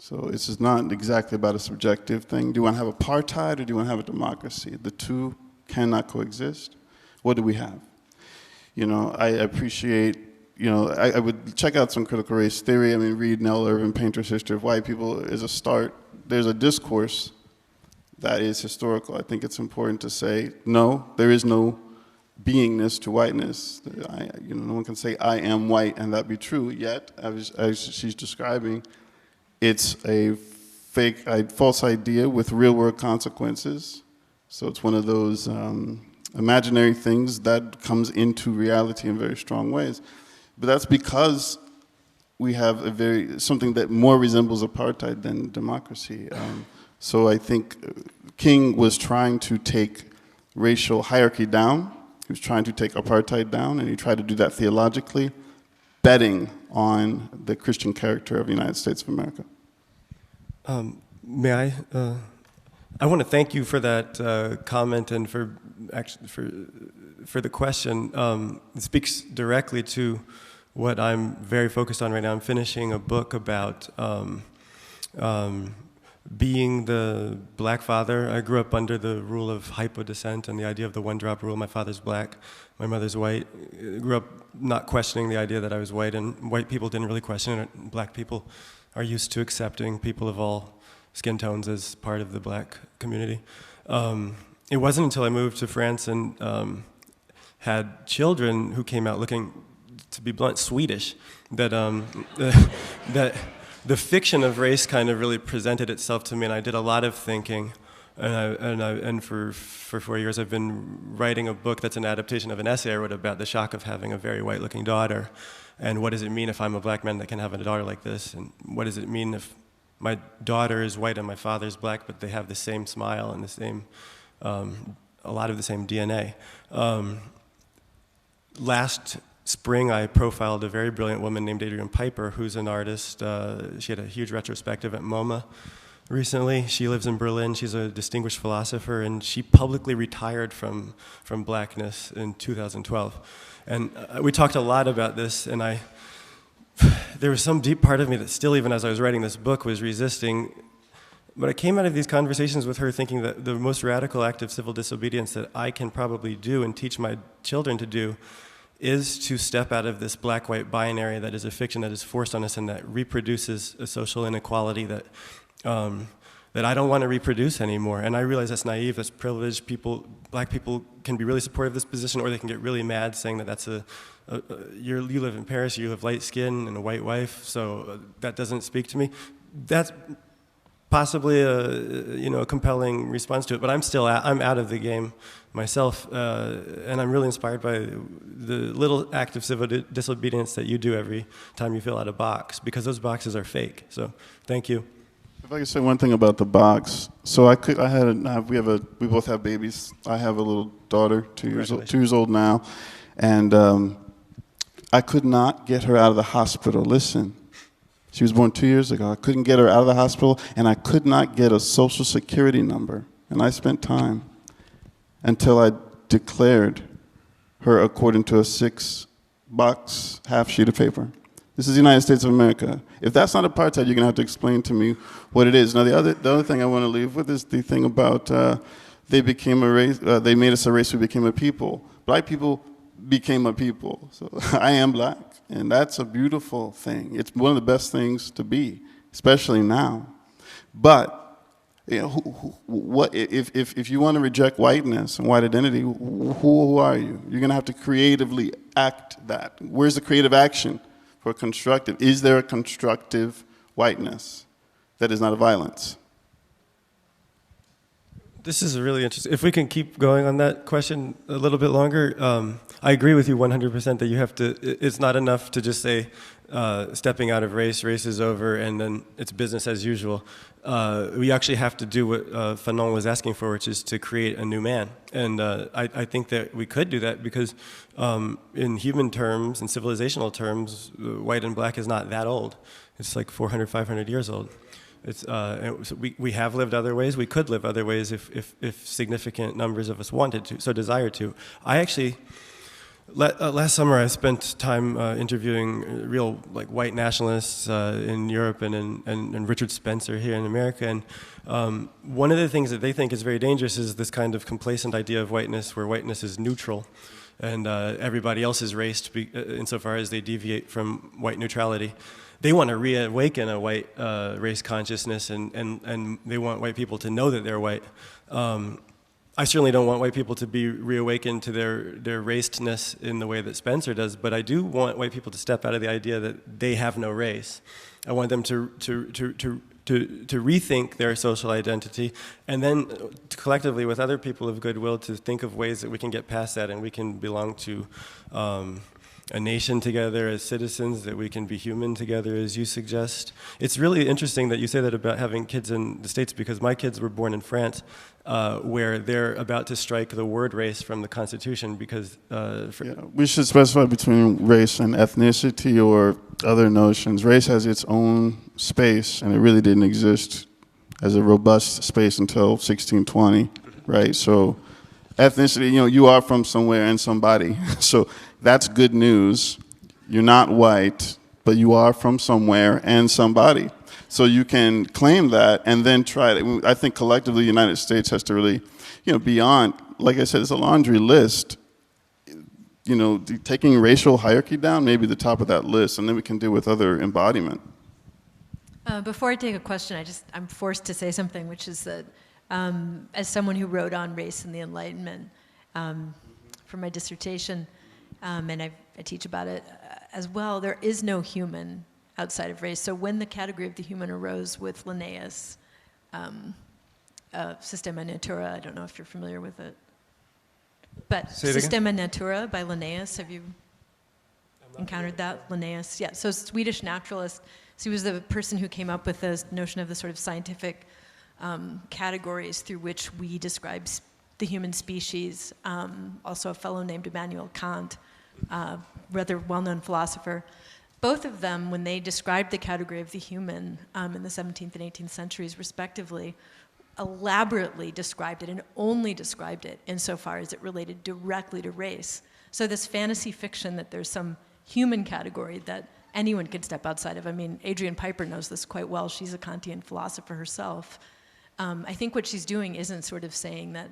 So this is not exactly about a subjective thing. Do you want to have apartheid or do you want to have a democracy? The two cannot coexist. What do we have? I appreciate, I would check out some critical race theory. I mean, read Nell Irvin Painter's History of White People is a start. There's a discourse that is historical. I think it's important to say, no, there is no beingness to whiteness. No one can say, I am white, and that be true. Yet, as she's describing, it's a false idea with real-world consequences. So it's one of those imaginary things that comes into reality in very strong ways. But that's because we have something that more resembles apartheid than democracy. So I think King was trying to take racial hierarchy down. He was trying to take apartheid down, and he tried to do that theologically, betting on the Christian character of the United States of America. May I? I want to thank you for that comment and for the question. It speaks directly to what I'm very focused on right now. I'm finishing a book about being the black father. I grew up under the rule of hypodescent and the idea of the one-drop rule. My father's black, my mother's white. I grew up not questioning the idea that I was white, and white people didn't really question it. Black people are used to accepting people of all skin tones as part of the black community. It wasn't until I moved to France and had children who came out looking, to be blunt, Swedish, that that the fiction of race kind of really presented itself to me, and I did a lot of thinking. And for 4 years, I've been writing a book that's an adaptation of an essay I wrote about the shock of having a very white-looking daughter, and what does it mean if I'm a black man that can have a daughter like this, and what does it mean if my daughter is white and my father's black, but they have the same smile and the same, a lot of the same DNA. Last spring, I profiled a very brilliant woman named Adrienne Piper, who's an artist. She had a huge retrospective at MoMA recently. She lives in Berlin. She's a distinguished philosopher, and she publicly retired from blackness in 2012. And we talked a lot about this, and there was some deep part of me that still, even as I was writing this book, was resisting. But I came out of these conversations with her thinking that the most radical act of civil disobedience that I can probably do and teach my children to do is to step out of this black-white binary that is a fiction that is forced on us and that reproduces a social inequality that I don't want to reproduce anymore. And I realize that's naive, that's privileged. Black people can be really supportive of this position, or they can get really mad saying that that's you live in Paris, you have light skin and a white wife, so that doesn't speak to me. that's possibly a compelling response to it, but I'm out of the game myself, and I'm really inspired by the little act of civil disobedience that you do every time you fill out a box, because those boxes are fake. So thank you. If I could say one thing about the box, so we both have babies. I have a little daughter, 2 years old now, and I could not get her out of the hospital. Listen, she was born 2 years ago. I couldn't get her out of the hospital, and I could not get a Social Security number. And I spent time until I declared her according to a 6-box half sheet of paper. This is the United States of America. If that's not apartheid, you're going to have to explain to me what it is. Now, the other thing I want to leave with is the thing about they became a race. They made us a race. We became a people. Black people became a people. So I am black, and that's a beautiful thing. It's one of the best things to be, especially now. But what if you want to reject whiteness and white identity? Who are you? You're going to have to creatively act that. Where's the creative action for constructive? Is there a constructive whiteness that is not a violence? This is really interesting. If we can keep going on that question a little bit longer, I agree with you 100% that you have to, it's not enough to just say stepping out of race is over, and then it's business as usual. We actually have to do what Fanon was asking for, which is to create a new man. And I think that we could do that because in human terms, in civilizational terms, white and black is not that old. It's like 400, 500 years old. It's, we have lived other ways. We could live other ways if significant numbers of us wanted to, so desired to. I actually, last summer I spent time interviewing real white nationalists in Europe and Richard Spencer here in America. And one of the things that they think is very dangerous is this kind of complacent idea of whiteness, where whiteness is neutral and everybody else is raced insofar as they deviate from white neutrality. They want to reawaken a white race consciousness, and they want white people to know that they're white. I certainly don't want white people to be reawakened to their racedness in the way that Spencer does, but I do want white people to step out of the idea that they have no race. I want them to rethink their social identity, and then collectively with other people of goodwill to think of ways that we can get past that and we can belong to a nation together as citizens, that we can be human together, as you suggest. It's really interesting that you say that about having kids in the States, because my kids were born in France, where they're about to strike the word race from the Constitution because... we should specify between race and ethnicity or other notions. Race has its own space, and it really didn't exist as a robust space until 1620, right? So ethnicity, you are from somewhere and somebody. So that's good news. You're not white, but you are from somewhere and somebody. So you can claim that and then try it. I think collectively the United States has to really, beyond, like I said, it's a laundry list. Taking racial hierarchy down, maybe the top of that list, and then we can deal with other embodiment. Before I take a question, I'm forced to say something, which is that as someone who wrote on race and the Enlightenment for my dissertation, and I teach about it as well, there is no human outside of race. So when the category of the human arose with Linnaeus, Systema Natura, I don't know if you're familiar with it, but Systema Natura by Linnaeus, have you encountered that? Linnaeus, yeah, so Swedish naturalist. So he was the person who came up with the notion of the sort of scientific categories through which we describe the human species. Also a fellow named Immanuel Kant, rather well-known philosopher. Both of them, when they described the category of the human in the 17th and 18th centuries respectively, elaborately described it and only described it insofar as it related directly to race. So this fantasy fiction that there's some human category that anyone could step outside of. I mean, Adrienne Piper knows this quite well. She's a Kantian philosopher herself. I think what she's doing isn't sort of saying that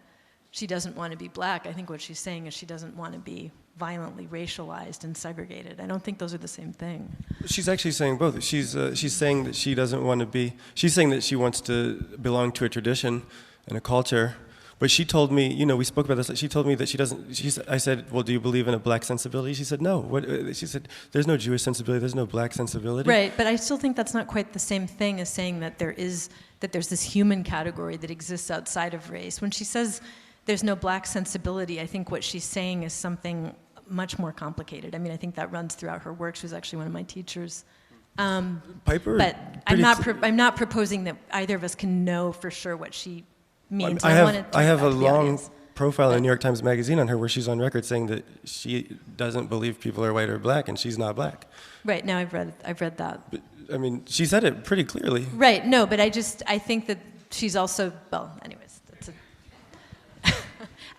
she doesn't want to be black. I think what she's saying is she doesn't want to be violently racialized and segregated. I don't think those are the same thing. She's actually saying both. She's saying that she doesn't want to be, she's saying that she wants to belong to a tradition and a culture, But she told me, you know, we spoke about this. She told me that she doesn't. I said, well, do you believe in a black sensibility? She said, no. What? She said, there's no Jewish sensibility. There's no black sensibility. Right, but I still think that's not quite the same thing as saying that there's this human category that exists outside of race. When she says there's no black sensibility, I think what she's saying is something much more complicated. I mean, I think that runs throughout her work. She was actually one of my teachers. Piper. But I'm not proposing that either of us can know for sure what she means. I have a long profile in New York Times Magazine on her where she's on record saying that she doesn't believe people are white or black, and she's not black. Right, now I've read that. But, I mean, she said it pretty clearly. Right, no, but I think that she's also, well, anyways,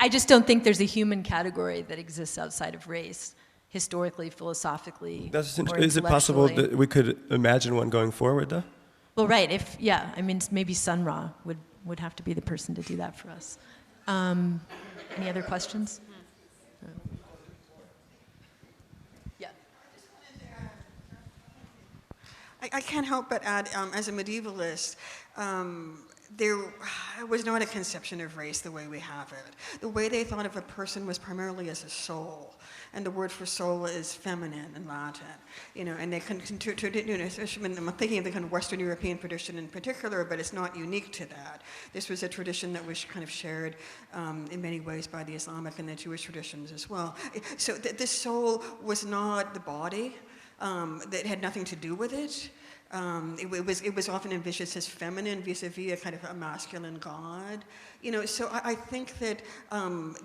I just don't think there's a human category that exists outside of race, historically, philosophically, or Is it possible intellectually. that we could imagine one going forward, though? Well, right, I mean, maybe Sun Ra would have to be the person to do that for us. Any other questions? Yeah. I can't help but add, as a medievalist, there was not a conception of race the way we have it. The way they thought of a person was primarily as a soul, and the word for soul is feminine in Latin. You know, and they can, I'm thinking of the kind of Western European tradition in particular, but it's not unique to that. This was a tradition that was kind of shared in many ways by the Islamic and the Jewish traditions as well. So this soul was not the body. That had nothing to do with it. It was often envisioned as feminine vis-a-vis a kind of a masculine god. You know, so I think that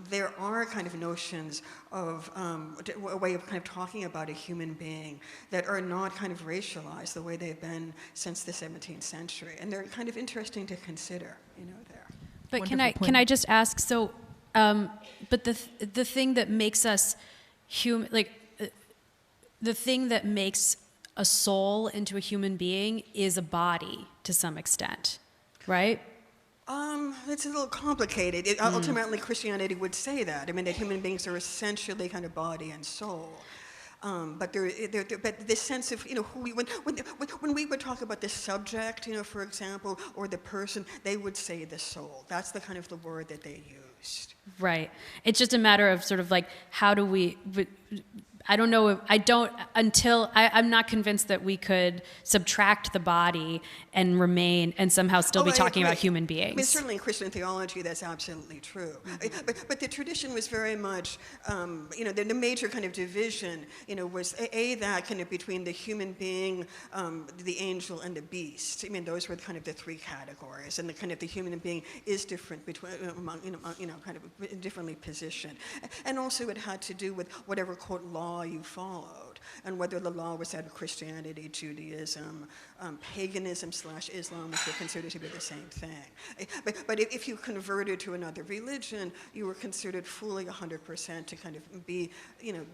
there are kind of notions of a way of kind of talking about a human being that are not kind of racialized the way they've been since the 17th century, and they're kind of interesting to consider. You know, there. But can I just ask? So, but the thing that makes us human, like. The thing that makes a soul into a human being is a body to some extent, right? It's a little complicated. Ultimately, Christianity would say that. I mean, that human beings are essentially kind of body and soul. But this sense of, you know, when we would talk about the subject, you know, for example, or the person, they would say the soul. That's the kind of the word that they used. Right. It's just a matter of sort of like, how do we... I don't know if I'm not convinced that we could subtract the body and remain and somehow still be talking about human beings. I mean, certainly in Christian theology, that's absolutely true. Mm-hmm. But the tradition was very much, you know, the major kind of division, you know, was that kind of between the human being, the angel, and the beast. I mean, those were kind of the three categories, and the kind of the human being is different between among, you know, kind of differently positioned, and also it had to do with whatever quote law you followed, and whether the law was that of Christianity, Judaism, paganism / Islam, which were considered to be the same thing. But if you converted to another religion, you were considered fully 100% to kind of be, you know,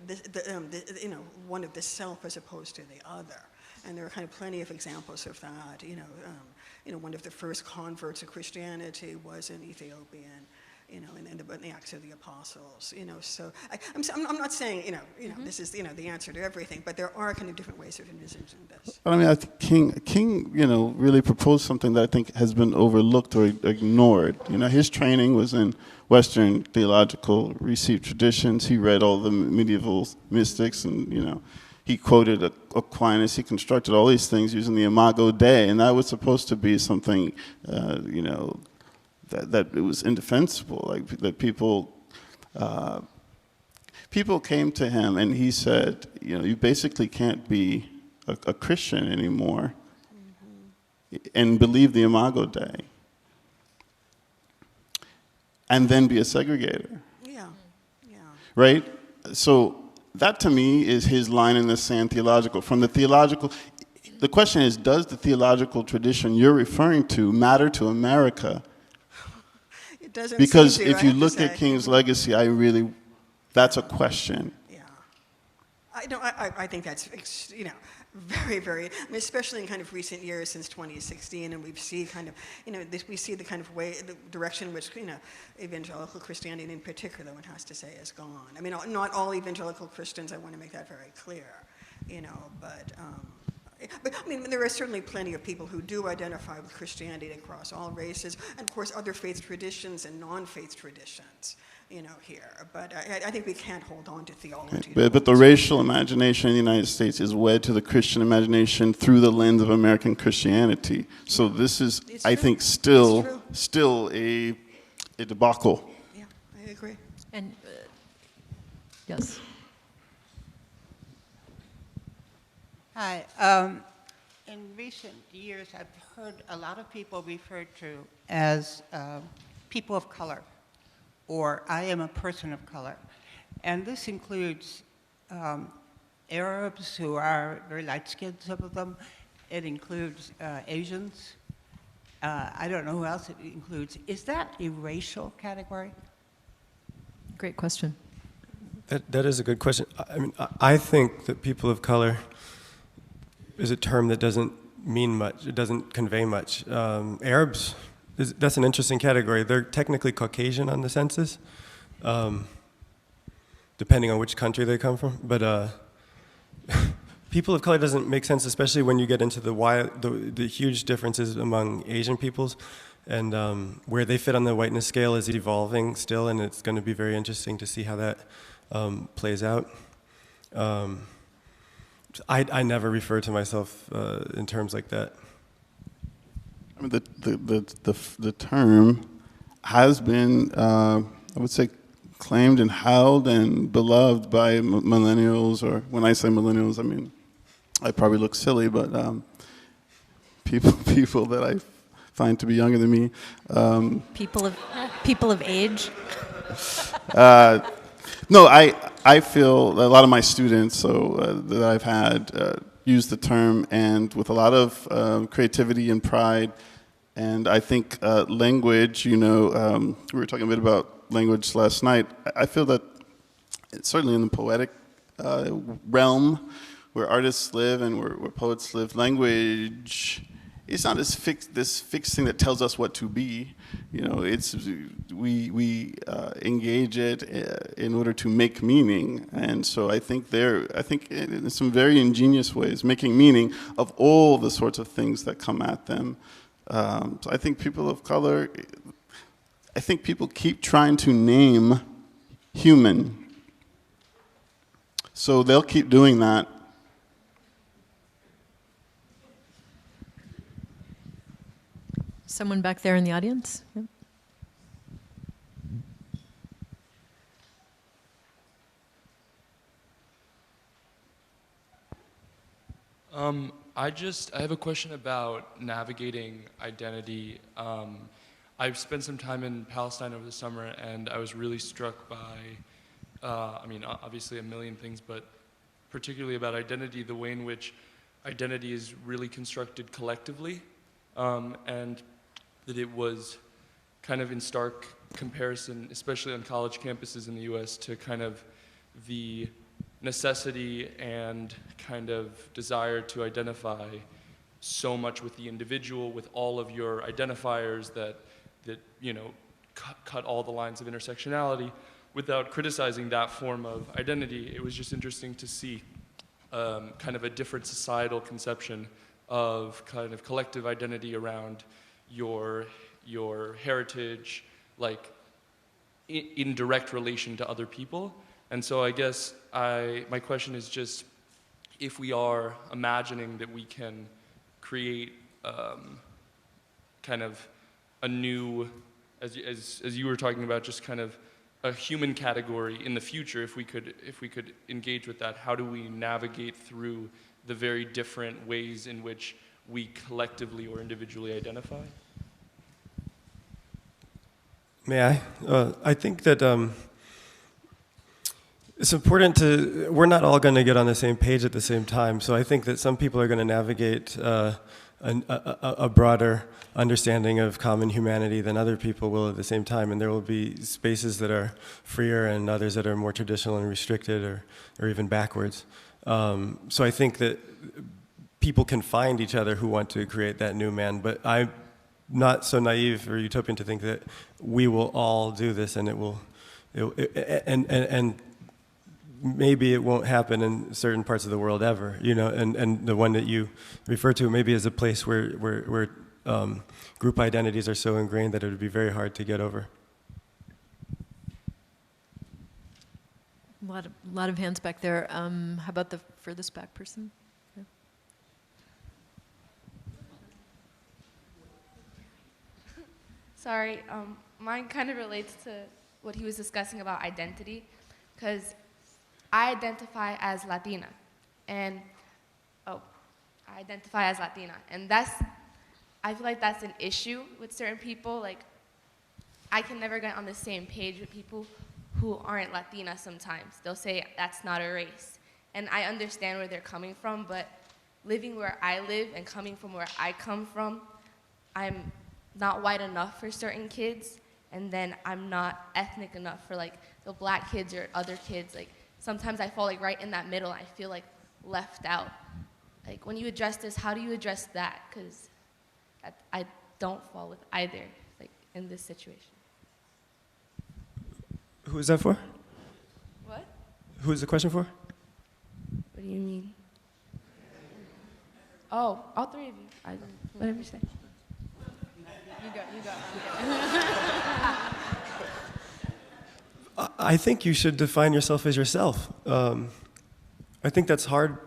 one of the self as opposed to the other. And there are kind of plenty of examples of that. You know, one of the first converts of Christianity was an Ethiopian. You know, in the Acts of the Apostles, you know, so I'm not saying, you know, mm-hmm. This is, you know, the answer to everything, but there are kind of different ways of envisioning this. I mean, I think King, you know, really proposed something that I think has been overlooked or ignored. You know, his training was in Western theological received traditions. He read all the medieval mystics, and, you know, he quoted Aquinas. He constructed all these things using the Imago Dei, and that was supposed to be something, you know, that it was indefensible, like that people came to him and he said, you know, you basically can't be a Christian anymore and believe the Imago Dei and then be a segregator. Yeah. Right? So that to me is his line in the sand theological. From the theological, the question is, does the theological tradition you're referring to matter to America? Because if you look at King's legacy, that's a question. Yeah. I think that's, you know, very, very, I mean, especially in kind of recent years since 2016, and we see kind of, you know, we see the kind of the direction in which, you know, evangelical Christianity in particular, one has to say, has gone. I mean, not all evangelical Christians, I want to make that very clear, you know, but, But I mean, there are certainly plenty of people who do identify with Christianity across all races, and of course other faith traditions and non-faith traditions, here. But I think we can't hold on to theology. But the racial imagination in the United States is wed to the Christian imagination through the lens of American Christianity. So this is, I think, still a debacle. Yeah, I agree. And yes. Hi. In recent years, I've heard a lot of people referred to as people of color, or I am a person of color. And this includes Arabs who are very light-skinned, some of them. It includes Asians. I don't know who else it includes. Is that a racial category? Great question. That is a good question. I mean, I think that people of color is a term that doesn't mean much. It doesn't convey much. Arabs, that's an interesting category. They're technically Caucasian on the census, depending on which country they come from. But people of color doesn't make sense, especially when you get into the huge differences among Asian peoples, and where they fit on the whiteness scale is evolving still, and it's going to be very interesting to see how that plays out. I never refer to myself in terms like that. I mean, the term has been, I would say, claimed and held and beloved by millennials, or when I say millennials, I mean, I probably look silly, but people that I find to be younger than me. People of age. No, I feel a lot of my students that I've had use the term, and with a lot of creativity and pride. And I think language, we were talking a bit about language last night. I feel that certainly in the poetic realm, where artists live and where poets live, language is not this fixed thing that tells us what to be. It's we engage it in order to make meaning, and so I think in some very ingenious ways, making meaning of all the sorts of things that come at them. So I think people of color, I think people keep trying to name human, so they'll keep doing that. Someone back there in the audience? Yep. I have a question about navigating identity. I've spent some time in Palestine over the summer, and I was really struck by, obviously a million things, but particularly about identity, the way in which identity is really constructed collectively, and that it was kind of in stark comparison, especially on college campuses in the US, to kind of the necessity and kind of desire to identify so much with the individual, with all of your identifiers that cut all the lines of intersectionality without criticizing that form of identity. It was just interesting to see kind of a different societal conception of kind of collective identity around your heritage, like in direct relation to other people. And so I guess my question is just, if we are imagining that we can create kind of a new, as you were talking about, just kind of a human category in the future, if we could engage with that, how do we navigate through the very different ways in which we collectively or individually identify? May I? I think that it's important we're not all going to get on the same page at the same time, so I think that some people are going to navigate a broader understanding of common humanity than other people will at the same time, and there will be spaces that are freer and others that are more traditional and restricted or even backwards. So I think that people can find each other who want to create that new man, but I'm not so naive or utopian to think that we will all do this and and maybe it won't happen in certain parts of the world ever, you know, and the one that you refer to maybe as a place where group identities are so ingrained that it would be very hard to get over. A lot of hands back there. How about the furthest back person? Yeah. Sorry, mine kind of relates to what he was discussing about identity, because I identify as Latina, and I feel like that's an issue with certain people. Like, I can never get on the same page with people who aren't Latina sometimes. They'll say that's not a race. And I understand where they're coming from, but living where I live and coming from where I come from, I'm not white enough for certain kids, and then I'm not ethnic enough for like the black kids or other kids. Like, sometimes I fall like right in that middle and I feel like left out. Like, when you address this, how do you address that? Because I don't fall with either, like, in this situation. Who is that for? What? Who is the question for? What do you mean? Oh, all three of you. Whatever you say. You go. I think you should define yourself as yourself. I think that's hard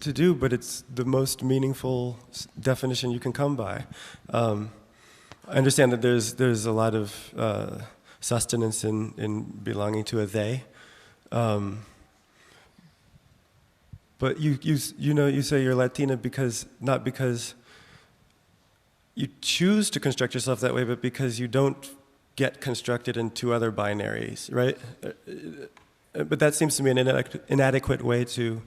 to do, but it's the most meaningful definition you can come by. I understand that there's a lot of sustenance in belonging to a they. But you say you're Latina not because you choose to construct yourself that way, but because you don't get constructed in two other binaries, right? But that seems to me an inadequate way to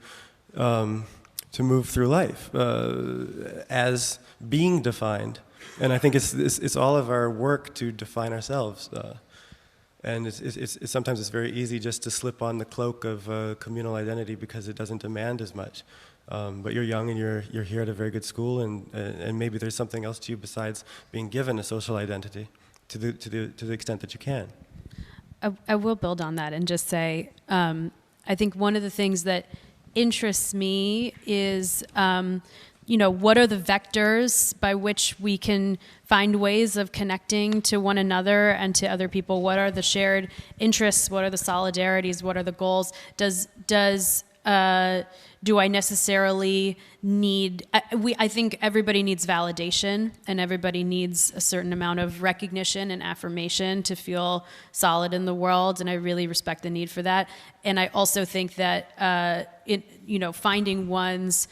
move through life as being defined. And I think it's all of our work to define ourselves. And sometimes it's very easy just to slip on the cloak of communal identity because it doesn't demand as much. But you're young and you're here at a very good school, and maybe there's something else to you besides being given a social identity to the extent that you can. I will build on that and just say, I think one of the things that interests me is, what are the vectors by which we can find ways of connecting to one another and to other people? What are the shared interests? What are the solidarities? What are the goals? Do I necessarily need, I think everybody needs validation, and everybody needs a certain amount of recognition and affirmation to feel solid in the world, and I really respect the need for that. And I also think that finding one's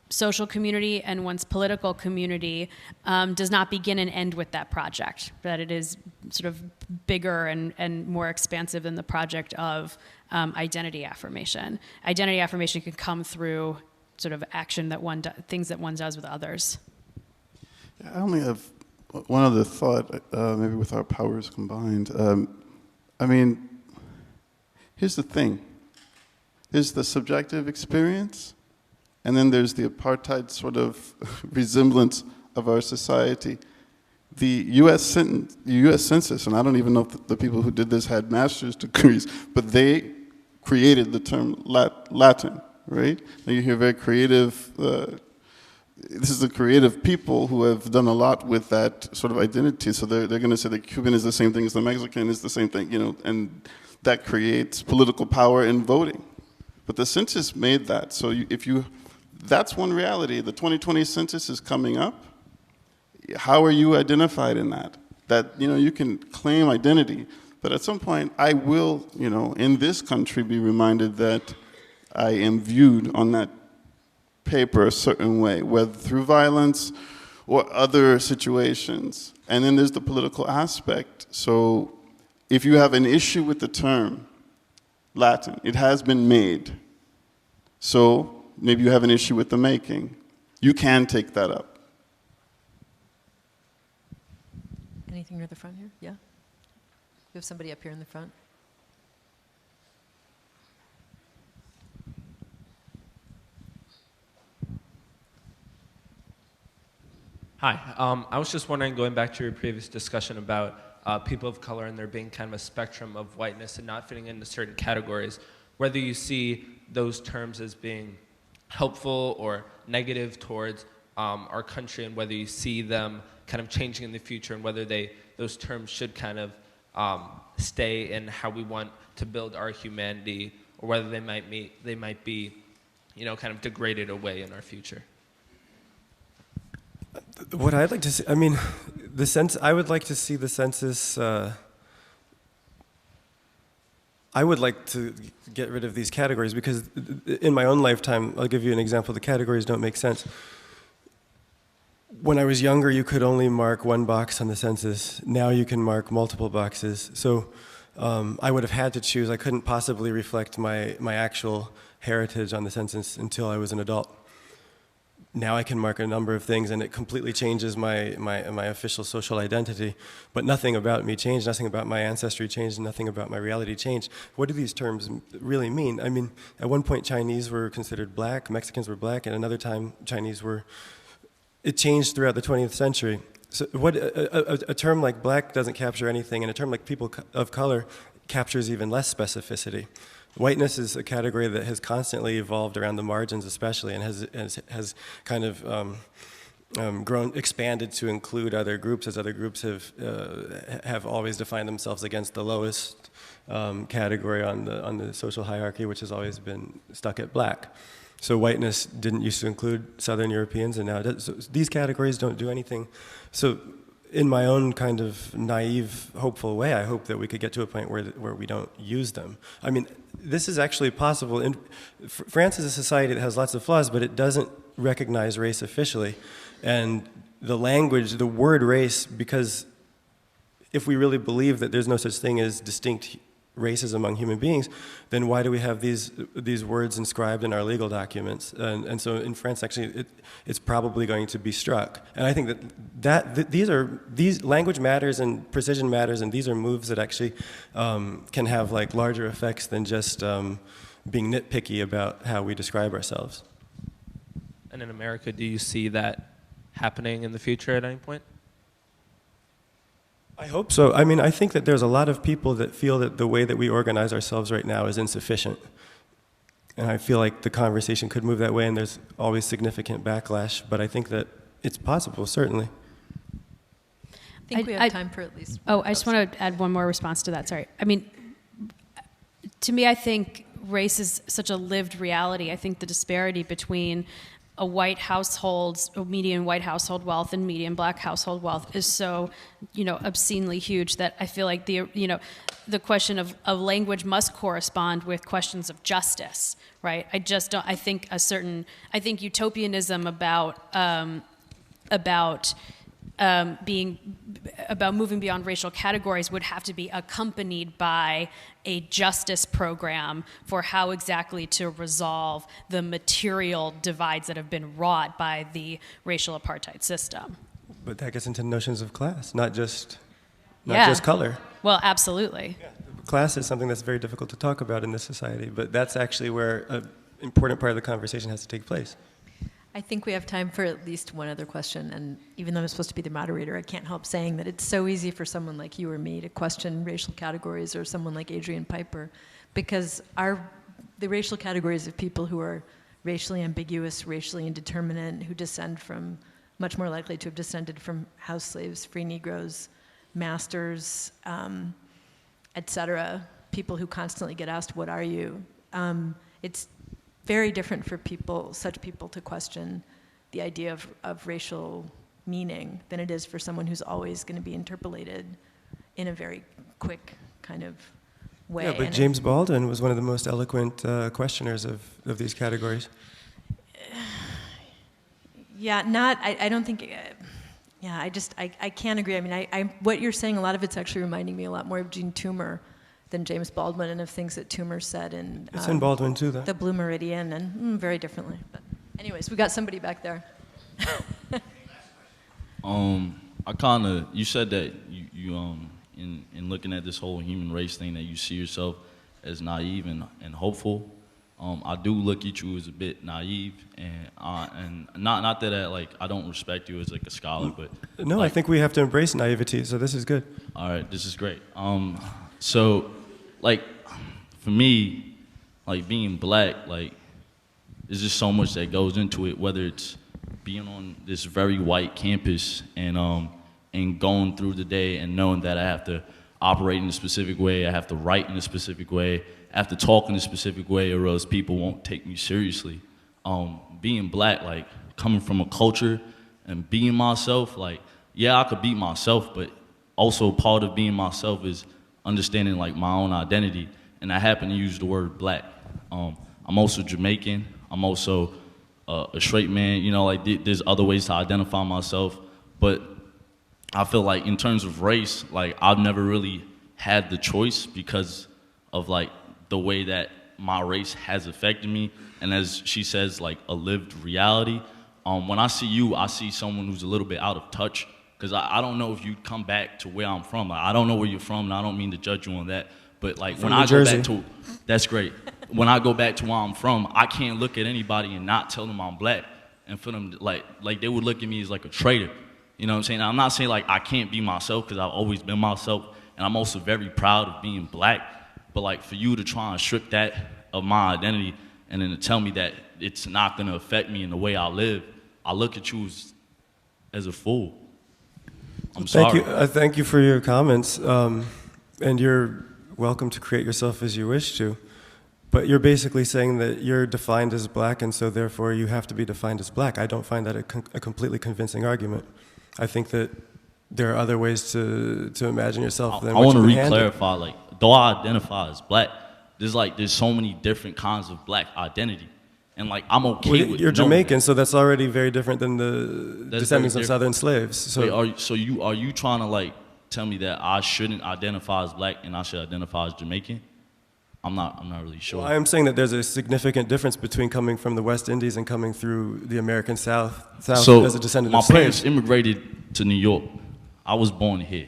social community and one's political community does not begin and end with that project, that it is sort of bigger and more expansive than the project of identity affirmation. Identity affirmation can come through sort of action that things that one does with others. I only have one other thought, maybe with our powers combined. Here's the thing. There's the subjective experience, and then there's the apartheid sort of resemblance of our society. The U.S. Census, and I don't even know if the people who did this had master's degrees, but they created the term Latin, right? Now you hear very creative, this is the creative people who have done a lot with that sort of identity. So they're going to say the Cuban is the same thing as the Mexican is the same thing, and that creates political power in voting. But the census made that. So that's one reality. The 2020 census is coming up. How are you identified in that? That, you can claim identity, but at some point I will, in this country be reminded that I am viewed on that paper a certain way, whether through violence or other situations. And then there's the political aspect. So if you have an issue with the term Latin, it has been made. So maybe you have an issue with the making. You can take that up. Anything near the front here? Yeah? We have somebody up here in the front. Hi. I was just wondering, going back to your previous discussion about people of color and there being kind of a spectrum of whiteness and not fitting into certain categories, whether you see those terms as being helpful or negative towards our country, and whether you see them kind of changing in the future, and whether those terms should kind of stay in how we want to build our humanity, or whether they might be, you know, kind of degraded away in our future. What I'd like to see, I mean, I would like to see the census. I would like to get rid of these categories because in my own lifetime, I'll give you an example, the categories don't make sense. When I was younger, you could only mark one box on the census. Now you can mark multiple boxes. So I would have had to choose. I couldn't possibly reflect my actual heritage on the census until I was an adult. Now I can mark a number of things, and it completely changes my official social identity. But nothing about me changed, nothing about my ancestry changed, nothing about my reality changed. What do these terms really mean? I mean, at one point Chinese were considered black, Mexicans were black, and another time Chinese were. It changed throughout the 20th century. So what a term like black doesn't capture anything, and a term like people of color captures even less specificity. Whiteness is a category that has constantly evolved around the margins especially, and has kind of expanded to include other groups, as other groups have always defined themselves against the lowest category on the social hierarchy, which has always been stuck at black. So whiteness didn't used to include Southern Europeans, and now it does. So these categories don't do anything. So in my own kind of naive, hopeful way, I hope that we could get to a point where we don't use them. I mean, this is actually possible. France is a society that has lots of flaws, but it doesn't recognize race officially. And the language, the word race, because if we really believe that there's no such thing as distinct races among human beings, then why do we have these words inscribed in our legal documents? And so in France, actually, it's probably going to be struck. And I think that these language matters and precision matters, and these are moves that actually can have like larger effects than just being nitpicky about how we describe ourselves. And in America, do you see that happening in the future at any point? I hope so. I mean, I think that there's a lot of people that feel that the way that we organize ourselves right now is insufficient. And I feel like the conversation could move that way, and there's always significant backlash, but I think that it's possible, certainly. I think we have time for at least one. Oh, I just want to add one more response to that, sorry. I mean, to me, I think race is such a lived reality. I think the disparity between a white household, a median white household wealth and median black household wealth is so, obscenely huge that I feel like the question of language must correspond with questions of justice, right? I just don't, I think utopianism about moving beyond racial categories would have to be accompanied by a justice program for how exactly to resolve the material divides that have been wrought by the racial apartheid system. But that gets into notions of class, not just color. Well, absolutely. Yeah. Class is something that's very difficult to talk about in this society, but that's actually where an important part of the conversation has to take place. I think we have time for at least one other question, and even though I'm supposed to be the moderator, I can't help saying that it's so easy for someone like you or me to question racial categories, or someone like Adrian Piper, because the racial categories of people who are racially ambiguous, racially indeterminate, who descend from, much more likely to have descended from house slaves, free Negroes, masters, etc., people who constantly get asked, what are you? It's very different for such people to question the idea of racial meaning than it is for someone who's always going to be interpolated in a very quick kind of way. Yeah, but James Baldwin was one of the most eloquent questioners of these categories. Yeah, I don't think, I can't agree. I mean, what you're saying, a lot of it's actually reminding me a lot more of Jean Toomer than James Baldwin, and of things that Toomer said in it's in Baldwin too, though. The Blue Meridian, and very differently. But anyways, we got somebody back there. You said that you in looking at this whole human race thing, that you see yourself as naive and hopeful. I do look at you as a bit naive, and not that like I don't respect you as like a scholar, but no, like, I think we have to embrace naivety. So this is good. All right, this is great. So, like, for me, like being black, like there's just so much that goes into it, whether it's being on this very white campus and going through the day and knowing that I have to operate in a specific way, I have to write in a specific way, I have to talk in a specific way or else people won't take me seriously. Being black, like coming from a culture and being myself, like, yeah, I could be myself, but also part of being myself is understanding like my own identity. And I happen to use the word black. I'm also Jamaican. I'm also a straight man. You know, like there's other ways to identify myself. But I feel like in terms of race, like I've never really had the choice because of like the way that my race has affected me. And as she says, like a lived reality. When I see you, I see someone who's a little bit out of touch. Because I don't know if you'd come back to where I'm from. Like, I don't know where you're from, and I don't mean to judge you on that. But like when I go back to, that's great. When I go back to where I'm from, I can't look at anybody and not tell them I'm black. And for them, like they would look at me as like a traitor. You know what I'm saying? I'm not saying like I can't be myself because I've always been myself. And I'm also very proud of being black. But like for you to try and strip that of my identity and then to tell me that it's not going to affect me in the way I live, I look at you as a fool. I'm sorry. Thank you for your comments, and you're welcome to create yourself as you wish to. But you're basically saying that you're defined as black, and so therefore you have to be defined as black. I don't find that a completely convincing argument. I think that there are other ways to imagine yourself than I want to re-clarify, like, though I identify as black, there's so many different kinds of black identity. And like I'm okay with you're Jamaican, that. so that's already very different than the descendants of Southern slaves. So wait, are you trying to like tell me that I shouldn't identify as black and I should identify as Jamaican? I'm not really sure. Well, I am saying that there's a significant difference between coming from the West Indies and coming through the American South so as a descendant my of slaves. parents immigrated to New York. I was born here.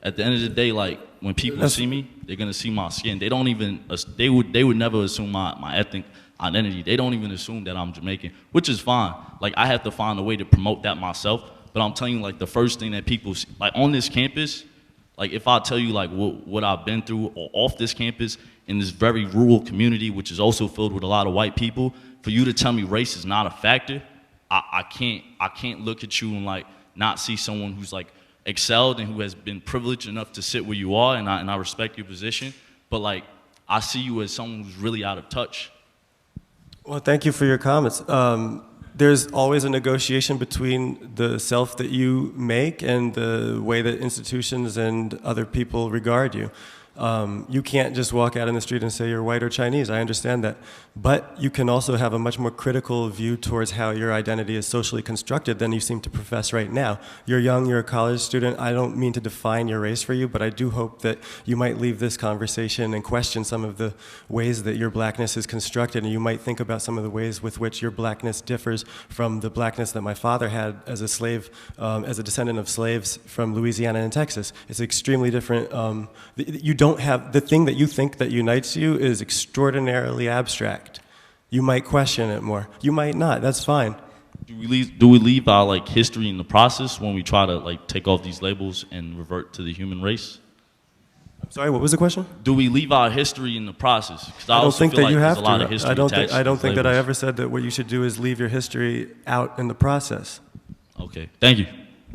At the end of the day, like when people see me, they're gonna see my skin. They don't even they would never assume my ethnic identity. They don't even assume that I'm Jamaican, which is fine. Like I have to find a way to promote that myself. But I'm telling you, like the first thing that people see, like on this campus, like if I tell you like what I've been through or off this campus in this very rural community, which is also filled with a lot of white people, for you to tell me race is not a factor, I can't look at you and like not see someone who's like excelled and who has been privileged enough to sit where you are, and I respect your position. But like I see you as someone who's really out of touch. Well, thank you for your comments. There's always a negotiation between the self that you make and the way that institutions and other people regard you. You can't just walk out in the street and say you're white or Chinese, I understand that. But you can also have a much more critical view towards how your identity is socially constructed than you seem to profess right now. You're young, you're a college student. I don't mean to define your race for you, but I do hope that you might leave this conversation and question some of the ways that your blackness is constructed, and you might think about some of the ways with which your blackness differs from the blackness that my father had as a slave, as a descendant of slaves from Louisiana and Texas. It's extremely different. You don't have, the thing that you think that unites you is extraordinarily abstract. You might question it more. You might not, that's fine. Do we leave our like history in the process when we try to like take off these labels and revert to the human race? I'm sorry, what was the question? Do we leave our history in the process? I don't think that you have to. I don't think that I labels. ever said that what you should do is leave your history out in the process. Okay, thank you.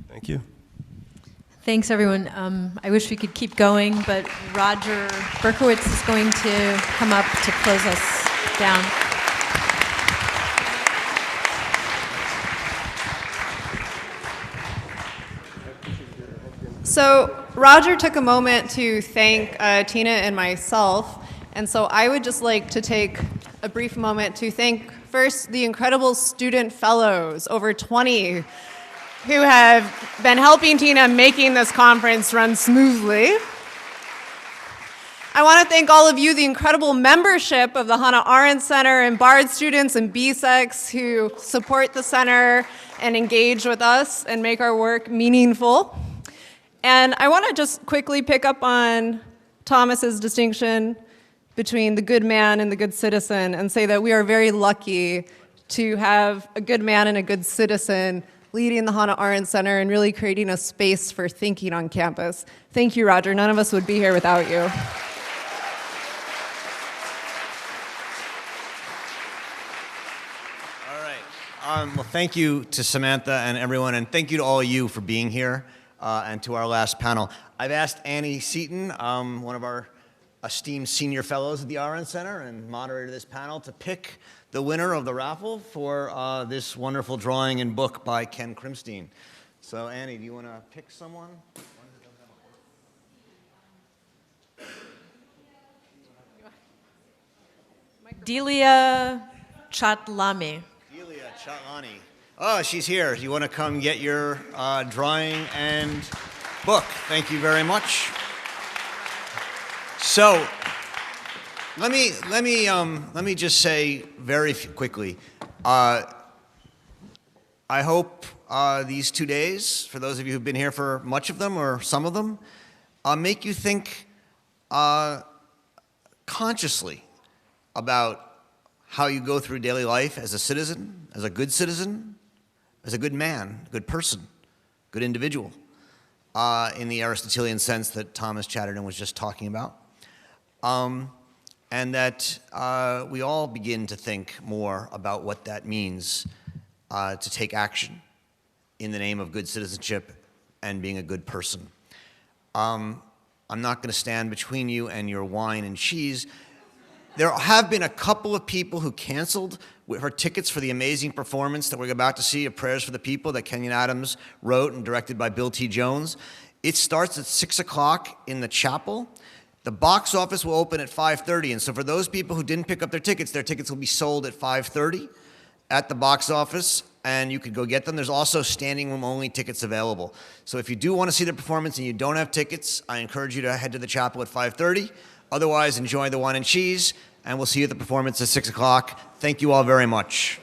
Thank you. Thanks, everyone. I wish we could keep going, but Roger Berkowitz is going to come up to close us down. So Roger took a moment to thank Tina and myself, and so I would just like to take a brief moment to thank first the incredible student fellows, over 20, who have been helping Tina making this conference run smoothly. I want to thank all of you, the incredible membership of the Hannah Arendt Center and Bard students and BSECs who support the center and engage with us and make our work meaningful. And I want to just quickly pick up on Thomas's distinction between the good man and the good citizen and say that we are very lucky to have a good man and a good citizen leading the Hannah Arendt Center and really creating a space for thinking on campus. Thank you, Roger. None of us would be here without you. Well, thank you to Samantha and everyone, and thank you to all of you for being here, and to our last panel. I've asked Annie Seaton, one of our esteemed senior fellows at the RN Center and moderator of this panel, to pick the winner of the raffle for this wonderful drawing and book by Ken Crimstein. So, Annie, do you want to pick someone? Delia Chatlami. Delia Chatlani. Oh, she's here. You want to come get your drawing and book? Thank you very much. So, let me just say very quickly. I hope these 2 days, for those of you who've been here for much of them or some of them, make you think consciously about how you go through daily life as a citizen, as a good man, good person, good individual, in the Aristotelian sense that Thomas Chatterton was just talking about. And that we all begin to think more about what that means to take action in the name of good citizenship and being a good person. I'm not going to stand between you and your wine and cheese. There have been a couple of people who canceled her tickets for the amazing performance that we're about to see of Prayers for the People that Kenyon Adams wrote and directed by Bill T. Jones. It starts at 6 o'clock in the chapel. The box office will open at 5:30, and so for those people who didn't pick up their tickets will be sold at 5:30 at the box office, and you could go get them. There's also standing room only tickets available. So if you do want to see the performance and you don't have tickets, I encourage you to head to the chapel at 5:30. Otherwise, enjoy the wine and cheese, and we'll see you at the performance at 6 o'clock. Thank you all very much.